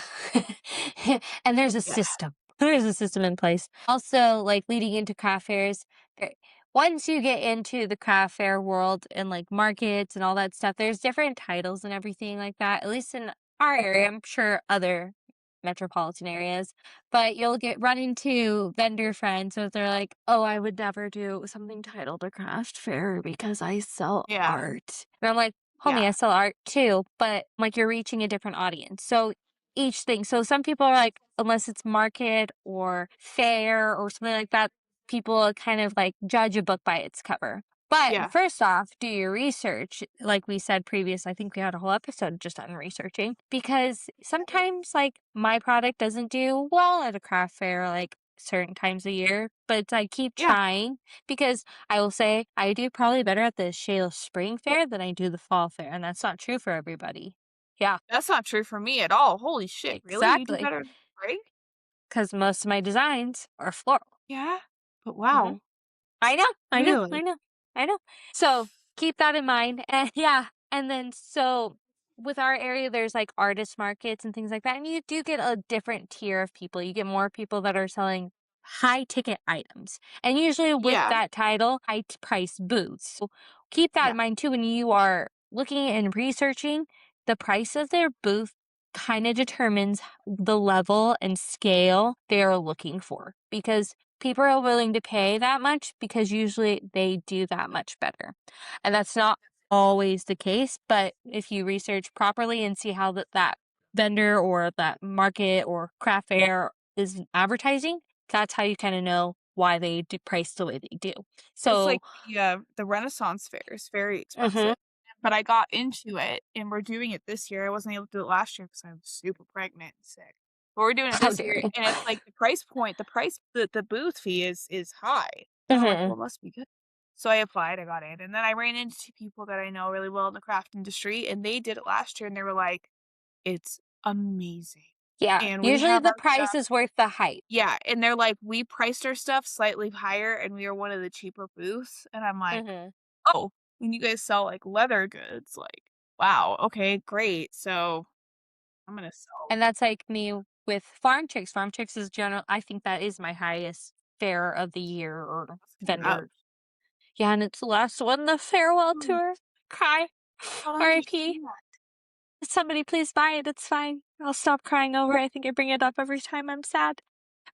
And there's a Yeah. system. There's a system in place. Also, like leading into craft fairs, there, once you get into the craft fair world and like markets and all that stuff, there's different titles and everything like that. At least in our area, I'm sure other metropolitan areas, but you'll get run into vendor friends so they're like, "Oh, I would never do something titled a craft fair because I sell Yeah. art." And I'm like, "Homie, I Yeah. sell art too, but like you're reaching a different audience." So each thing. So some people are like, unless it's market or fair or something like that, people kind of like judge a book by its cover. But Yeah. first off, do your research. Like we said previous, I think we had a whole episode just on researching because sometimes like my product doesn't do well at a craft fair. Like certain times of year, but it's like keep Yeah, trying because I will say I do probably better at the Shale Spring Fair than I do the Fall Fair, and that's not true for everybody. Yeah, that's not true for me at all. Holy shit, really? You do exactly. better than Greg? Because most of my designs are floral. Yeah, but Mhm. wow, I know, I know, I really? know, I know. So keep that in mind. And yeah. And then so with our area, there's like artist markets and things like that. And you do get a different tier of people. You get more people that are selling high ticket items. And usually with Yeah, that title, price booths. So keep that yeah. in mind too when you are looking and researching the price of their booth kind of determines the level and scale they are looking for because people are willing to pay that much because usually they do that much better. And that's not always the case, but if you research properly and see how that vendor or that market or craft fair is advertising, that's how you kind of know why they do price the way they do. It's So, like the Renaissance Fair is very mhm. expensive, but I got into it, and we're doing it this year. I wasn't able to do it last year because I was super pregnant and sick. But we're doing it How this dare year, you? and it's like the booth fee is high. And I'm like, Mhm. "Well, it must be good." So I applied, I got in, and then I ran into people that I know really well in the craft industry, and they did it last year, and they were like, "It's amazing." Yeah, And we usually have the our price is worth the hype. yeah, and they're like, "We priced our stuff slightly higher, and we are one of the cheaper booths," and I'm like, Mhm. "Oh, and you guys sell, like, leather goods, like, wow, okay, great, so I'm gonna sell." And that's like me with farm chicks. Farm chicks is general. I think that is my highest fair of the year or That's coming up. vendor. Yeah, and it's the last one, the farewell Mm, tour. Cry. I R.I.P. understand that. Somebody please buy it. It's fine. I'll stop crying over it. I think I bring it up every time I'm sad.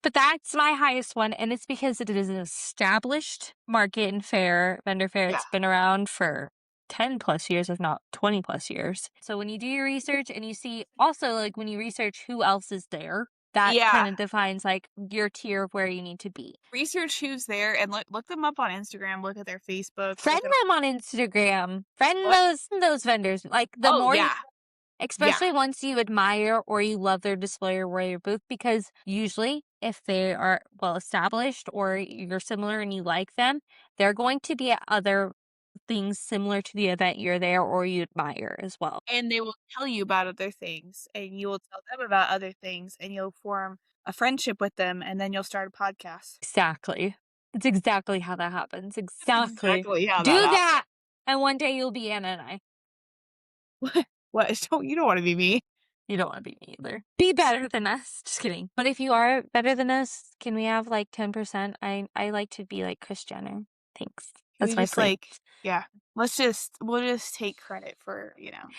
But that's my highest one, and it's because it is an established market and fair, vendor fair. Yeah, It's been around for 10 plus years, if not 20 plus years. So when you do your research and you see also like when you research who else is there, that yeah, kind of defines like your tier of where you need to be. research who's there and look them up on Instagram, look at their Facebook, Friend look at them on Instagram. Friend what? those vendors. Like the Oh, more yeah, yeah, especially once you admire or you love their display or wear your booth, because usually if they are well established or you're similar and you like them, they're going to be at other things similar to the event you're there or you admire as well. and they will tell you about other things, and you will tell them about other things, and you'll form a friendship with them, and then you'll start a podcast. Exactly. It's exactly how that happens. That's Exactly. exactly how Do that happened. that. And one day you'll be Anna and I. What? Don't you don't wanna be me. You don't want to be me either. Be better than us. Just kidding. But if you are better than us, can we have like 10%? I like to be like Kris Jenner. Thanks. Can we That's my just, plea. like yeah, we'll just take credit for,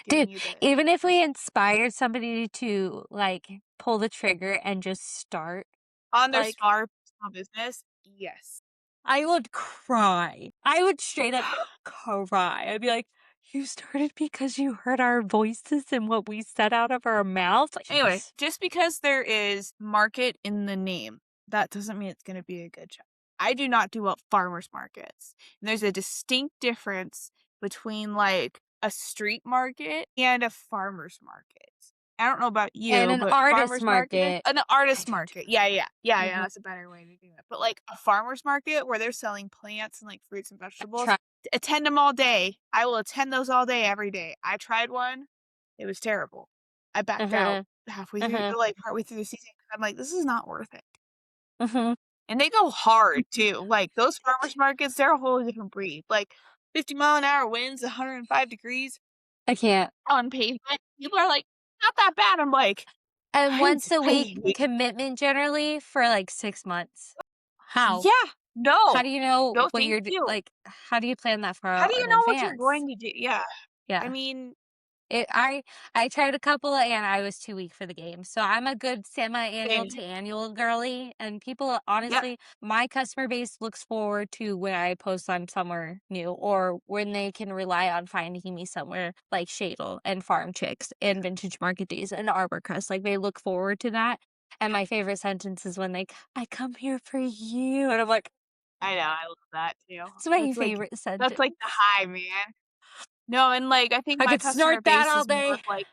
giving Dude, you the even if we inspired somebody to like pull the trigger and just start, on their like small business, yes. I would cry. I would straight up cry. I'd be like, you started because you heard our voices and what we said out of our mouths. Like, Anyway, yes. just because there is market in the name, that doesn't mean it's gonna be a good job. I do not do well farmers markets, and there's a distinct difference between, like, a street market and a farmer's market. I don't know about And you, an but artist farmers market market, and the I artist don't do market. Yeah, yeah. Yeah, that. yeah, that's a better way to do it. But, like, a farmer's market where they're selling plants and, like, fruits and vegetables, Try. attend them all day. I will attend those all day, every day. I tried one. It was terrible. I backed out Mhm. halfway through Mhm. or, like, partway through the season 'cause I'm like, "This is not worth it." Mhm. And they go hard too, like, those farmers markets, they're a whole different breed, like, 50-mile-an-hour winds, 105 degrees I can't. on pavement. People are like, "Not that bad." I'm like, And "I'm once a week dying." commitment generally for like 6 months. How? Yeah, How no. do you know No, what thank you're you. like, how do you plan that far How do out you in know what you're advance? going to do? Yeah. I Yeah. mean, It I tried a couple and I was too weak for the game. So I'm a good semi-annual same. to annual girly, and people Yep. honestly, my customer base looks forward to when I post I'm somewhere new or when they can rely on finding me somewhere like Shadle and Farm Chicks and Vintage Market Days and Arborcrest. Like they look forward to that. And my favorite sentence is when I come here for you. And I'm like, I know, I love that too. it's my That's like favorite that's like the sentence. high, man. No, and, like, I think I my could customer snort that base all is more day. of, like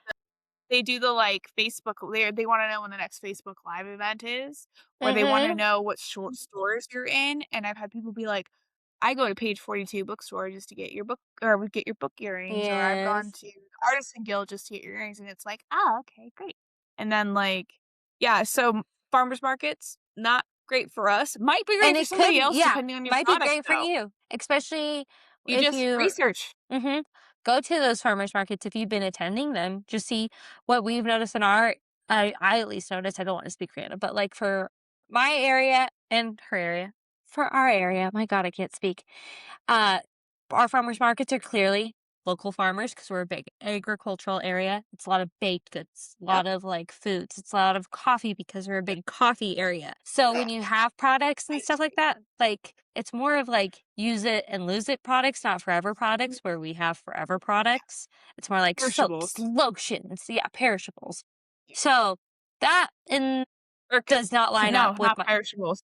they do the, like, Facebook they wanna know when the next Facebook Live event is, or they wanna Mhm. know what stores you're in, and I've had people be like, "I go to Page 42 bookstore just to get your book or get your book earrings," or, "I've gone Yes. to the Artisan Guild just to get your earrings," and it's like, "Oh, okay, great." And then, like yeah, so farmers markets, not great for us, might be great And for it could somebody else yeah, depending on your might be product, great for though. you, especially You if just you research. mhm, go to those farmers markets if you've been attending them. Just see what we've noticed in our I at least noticed, I don't wanna speak random, but, like, for my area and her area, for our area, my god, I can't speak. Uh, our farmers markets are clearly local farmers because 'cause we're a big agricultural area. It's a lot of baked goods, a Yep. lot of, like, foods. It's a lot of coffee because we're a big coffee area. So when you have products and stuff Ice like cream. that, like, it's more of, like, use it and lose it products, not forever Mhm. products where we have forever Yeah, products. It's more like soaps, perishables. lotions, yeah, perishables. Yeah. So that Or does not line up no, with not my perishables,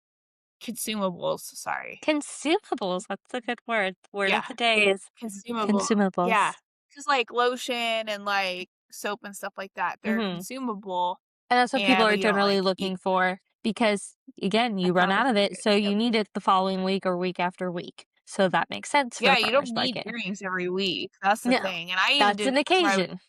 consumables, sorry. consumables. That's a good word. Word of Yeah, the day is consumable yeah, consumables. 'cause, like, lotion and, like, soap and stuff like that, they're Mhm. consumable, And that's what people and, are you know, generally like, you looking for because, again, at you run farmers out of it, so markets, yep. you need it the following week or week after week. So that makes sense for Yeah, the you don't farmer's need market. earrings every week, that's the No, thing, and I even that's did an this where occasion.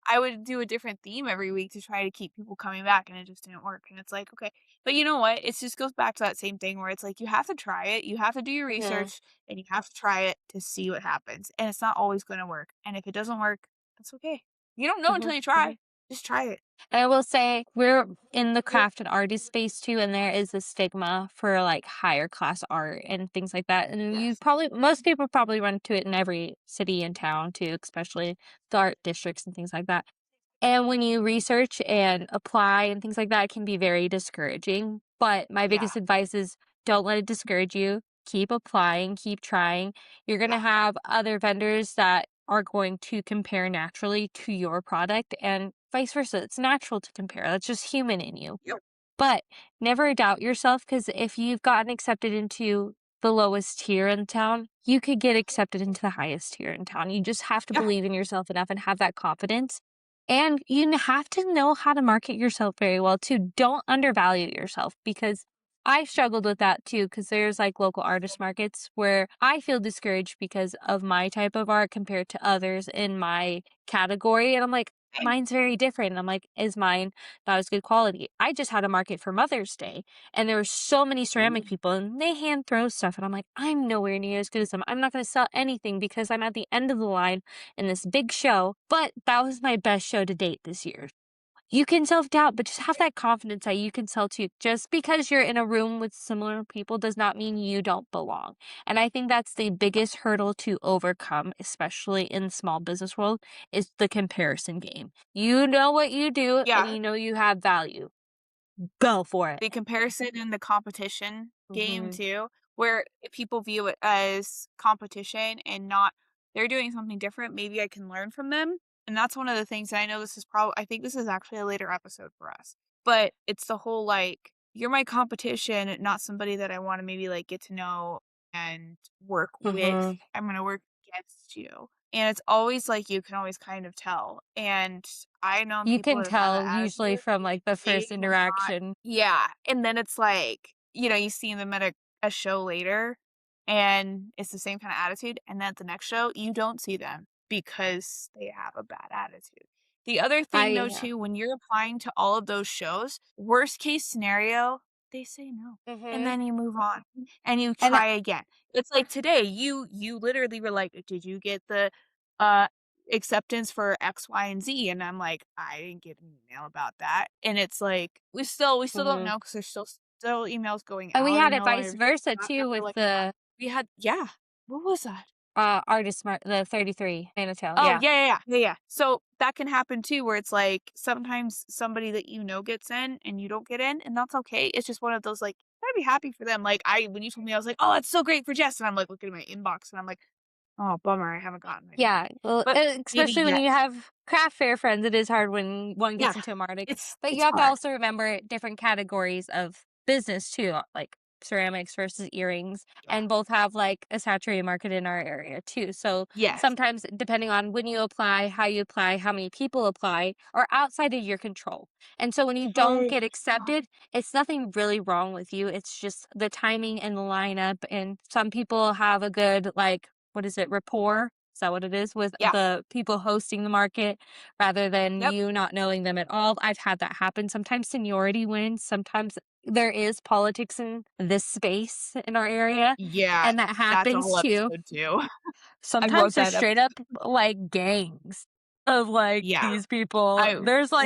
I would do a different theme every week to try to keep people coming back, and it just didn't work, and it's like, "Okay." But you know what? It just goes back to that same thing where it's like, you have to try it, you have to do your Mhm, research, and you have to try it to see what happens, and it's not always gonna work, and if it doesn't work, that's okay. You don't know until mhm, you mhm. try. Just try it. And I will say we're in the craft and artist space too, and there is a stigma for like higher class art and things like that. And you Yes. probably, most people probably run into it in every city and town too, especially the art districts and things like that. And when you research and apply and things like that, it can be very discouraging. But my Yeah. biggest advice is don't let it discourage you. Keep applying, keep trying. You're going Yeah. to have other vendors that are going to compare naturally to your product and vice versa. It's natural to compare. That's just human in you. Yep. But never doubt yourself because if you've gotten accepted into the lowest tier in town, you could get accepted into the highest tier in town. You just have to Yeah. believe in yourself enough and have that confidence. And you have to know how to market yourself very well too. Don't undervalue yourself because I struggled with that too. Because there's like local artist markets where I feel discouraged because of my type of art compared to others in my category. And I'm like, Same. mine's very different. And I'm like, is mine not as good quality? I just had a market for Mother's Day and there were so many ceramic Ooh. people and they hand throw stuff. And I'm like, I'm nowhere near as good as them. I'm not going to sell anything because I'm at the end of the line in this big show. But that was my best show to date this year. You can self doubt, but just have that confidence that you can sell to. Just because you're in a room with similar people does not mean you don't belong. And I think that's the biggest hurdle to overcome, especially in the small business world, is the comparison game. You know what you do and Yeah. you know you have value. Go for it. The comparison and the competition game Mhm. too, where people view it as competition and not they're doing something different, maybe I can learn from them, and that's one of the things, and I know this is probably I think this is actually a later episode for us, but it's the whole, like, "You're my competition, not somebody that I wanna maybe, like, get to know and work with. Mhm. I'm gonna work against you." And it's always like you can always kind of tell, and I know You people can that have had that tell usually attitude. from like the They first will not interaction. yeah, and then it's like, you know, you see them at a show later, and it's the same kinda attitude, and then at the next show, you don't see them because they have a bad attitude. The other thing, though, Yeah. too, when you're applying to all of those shows, worst case scenario, they say no, and Mhm. then you move on, and you And try again. It's like today, you literally were like, "Did you get the, uh, acceptance for X, Y, and Z," and I'm like, "I didn't get an email about that," and it's like, we still don't mhm. know because there's still emails going And we out. I had it know vice I've versa got too after, with like, a month. the We had yeah. What was that? artist the 33 Manatee. Oh, Yeah. yeah, yeah, yeah, yeah, yeah. So, that can happen too where it's like, sometimes somebody that you know gets in and you don't get in, and that's okay. It's just one of those, like, I'd be happy for them. Like, I when you told me, I was like, "Oh, that's so great for Jess," and I'm, like, looking at my inbox, and I'm like, "Oh, bummer, I haven't gotten anything." Yeah, well, But maybe especially when you yes. have craft fair friends, it is hard when one Yeah. gets into a market, but you It's have to hard. also remember different categories of business too, like ceramics versus earrings, Yeah. and both have like a saturated market in our area too. So Yes. sometimes, depending on when you apply, how many people apply, are outside of your control. And so when you don't Oh, get accepted, it's nothing really wrong with you. It's just the timing and the lineup. And some people have a good, like, what is it, rapport? Is that what it is with yeah. the people hosting the market rather than Yep. you not knowing them at all? I've had that happen. Sometimes seniority wins. Sometimes there is politics in this space in our area, Yeah. and that That's a happens whole too. episode too. I Sometimes wrote there's that straight episode. up like gangs of like Yeah. these people. I we wrote the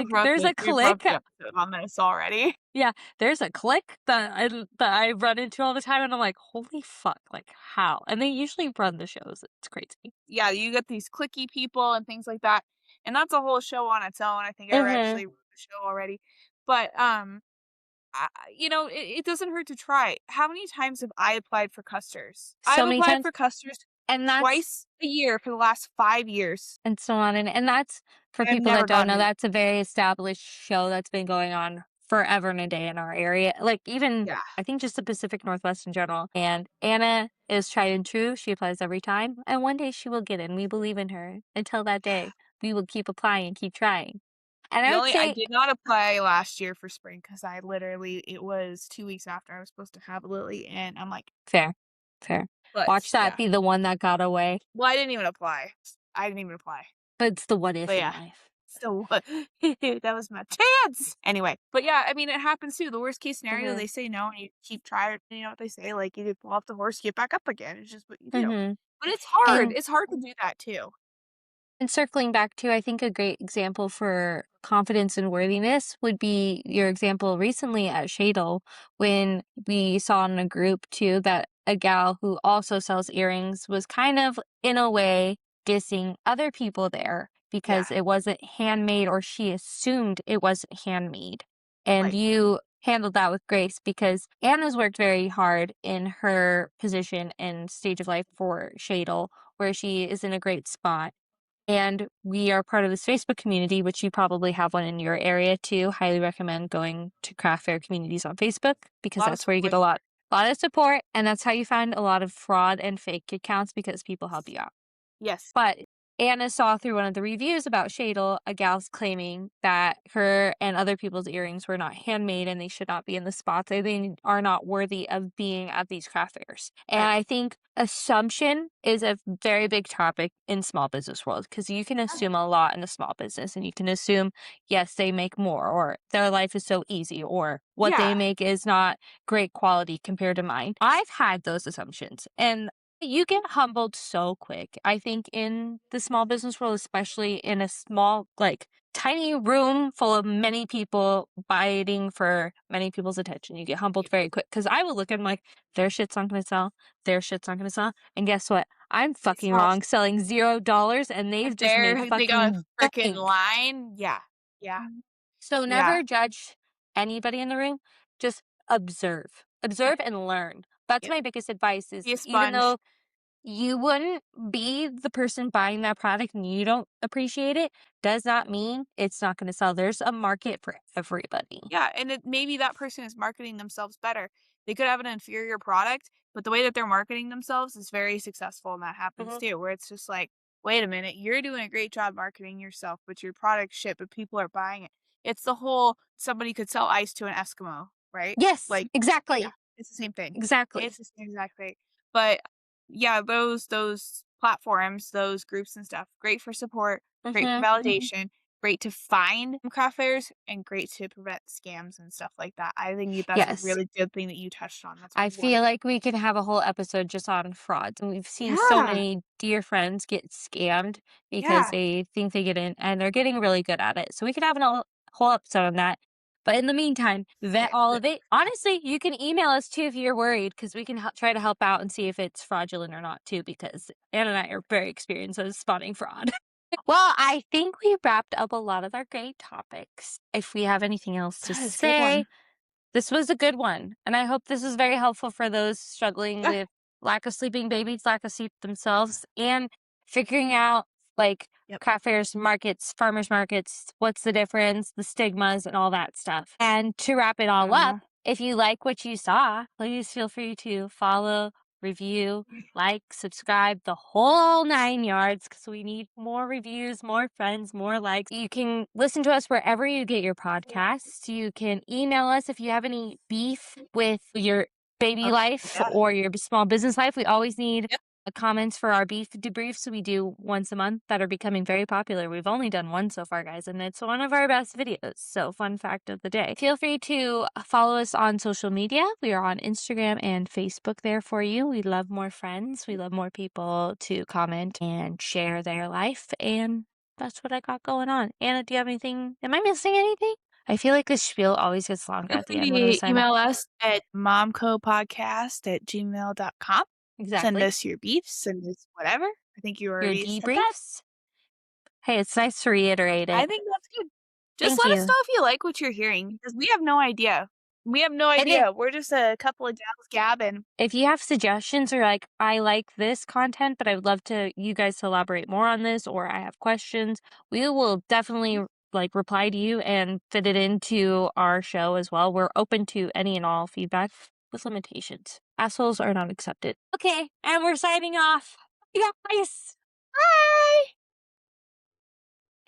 episode on this already. Yeah, there's a clique that I run into all the time, and I'm like, holy fuck, like how? And they usually run the shows. It's crazy. Yeah, you get these clicky people and things like that, and that's a whole show on its own. I think I Hmm. actually wrote the show already, but it doesn't hurt to try. How many times have I applied for custers? So I've many applied times, for custers and that's twice a year for the last 5 years and so on, and that's for and people never that don't gotten know. in. That's a very established show that's been going on forever and a day in our area. Like even Yeah. I think just the Pacific Northwest in general. And Anna is tried and true. She applies every time, and one day she will get in. We believe in her. Until that day, we will keep applying, keep trying. And I would I say did not apply last year for spring because it was 2 weeks after I was supposed to have Lily, and I'm like, fair, fair. but Watch that yeah. be the one that got away. Well, I didn't even apply. I didn't even apply. But it's the what But if in yeah. life. So what? That was my chance. Anyway, but yeah, I mean, it happens too. The worst case scenario, Mhm. they say no, and you keep trying. You know what they say? Like you fall off the horse, get back up again. It's just what you do. Mhm. But it's hard. And It's hard to do that too. And circling back to, I think a great example for confidence and worthiness would be your example recently at Shadle when we saw in a group too that a gal who also sells earrings was kind of, in a way, dissing other people there Yeah. because it wasn't handmade or she assumed it wasn't handmade. And Right. you handled that with grace because Anna's worked very hard in her position and stage of life for Shadle, where she is in a great spot and we are part of this Facebook community, which you probably have one in your area too. Highly recommend going to craft fair communities on Facebook A because lot of that's where you get support there. a lot of support, and that's how you find a lot of fraud and fake accounts because people help you out. Yes. But Anna saw through one of the reviews about Shadle, a gal's claiming that her and other people's earrings were not handmade and they should not be in the spots. They are not worthy of being at these craft fairs. And Right. I think assumption is a very big topic in small business world because you can Yeah. assume a lot in a small business and you can assume, yes, they make more or their life is so easy or what Yeah. they make is not great quality compared to mine. I've had those assumptions and you get humbled so quick. I think in the small business world, especially in a small, like tiny room full of many people fighting for many people's attention, you get humbled very quick. Cause I will look at them like, their shit's not gonna sell, their shit's not gonna sell. And guess what? I'm It fucking sells. wrong selling $0 and they've And just made they got fucking a freaking bank. line. Yeah. Yeah. So Yeah. never judge anybody in the room. Just observe. Yeah. Observe and learn. That's Yep. my biggest advice is Be a even sponge. though you wouldn't be the person buying that product and you don't appreciate it, does not mean it's not going to sell. There's a market for everybody. Yeah, and maybe that person is marketing themselves better. They could have an inferior product, but the way that they're marketing themselves is very successful, and that happens Mhm. too, where it's just like, wait a minute, you're doing a great job marketing yourself, but your product shit, but people are buying it. It's the whole somebody could sell ice to an Eskimo, right? Yes, Like, yeah, exactly. it's the same thing. Exactly. It's the same exact thing. But yeah, those platforms, those groups and stuff, great for support, great for Hmm. validation, great to find craft fairs, and great to prevent scams and stuff like that. I think that's a Yes. really good thing that you touched on. That's I feel wonderful. like we could have a whole episode just on frauds. And we've seen so Yeah. many dear friends get scammed because Yeah. they think they get in and they're getting really good at it. So we could have a whole episode on that. But in the meantime, vet Yeah. all of it. Honestly, you can email us too if you're worried because we can try to help out and see if it's fraudulent or not too because Anna and I are very experienced at spotting fraud. Well, I think we wrapped up a lot of our great topics. If we have anything else to That is a good say, one. this was a good one, and I hope this is very helpful for those struggling Yeah. with lack of sleeping babies, lack of sleep themselves, and figuring out like Yep. craft fairs, markets, farmers markets, what's the difference, the stigmas, and all that stuff. And to wrap it all up, Uh-huh. If you like what you saw, please feel free to follow, review, like, subscribe, the whole 9 yards, because we need more reviews, more friends, more likes. You can listen to us wherever you get your podcasts. You can email us if you have any beef with your baby life Yeah. or your small business life. We always need Yep. comments for our beef debriefs we do once a month that are becoming very popular. We've only done one so far, guys, and it's one of our best videos. So, fun fact of the day. Feel free to follow us on social media. We are on Instagram and Facebook there for you. We love more friends. We love more people to comment and share their life. And that's what I got going on. Anna, do you have anything? Am I missing anything? I feel like this spiel always gets longer Feel at the end when we free to sign off. email us at momcopodcast@gmail.com. Send Exactly. us your beefs, send us whatever. I think you Your already said that. debriefs? Hey, it's nice to reiterate I it. think that's good. Just Thank let us you. know if you like what you're hearing because we have no idea. We have no And if idea. We're just a couple of gals gabbing. If you have suggestions or like, I like this content, but I would love to you guys to elaborate more on this, or I have questions, we will definitely like reply to you and fit it into our show as well. We're open to any and all feedback with limitations. Assholes are not accepted. Okay, and we're signing off. Yeah, nice.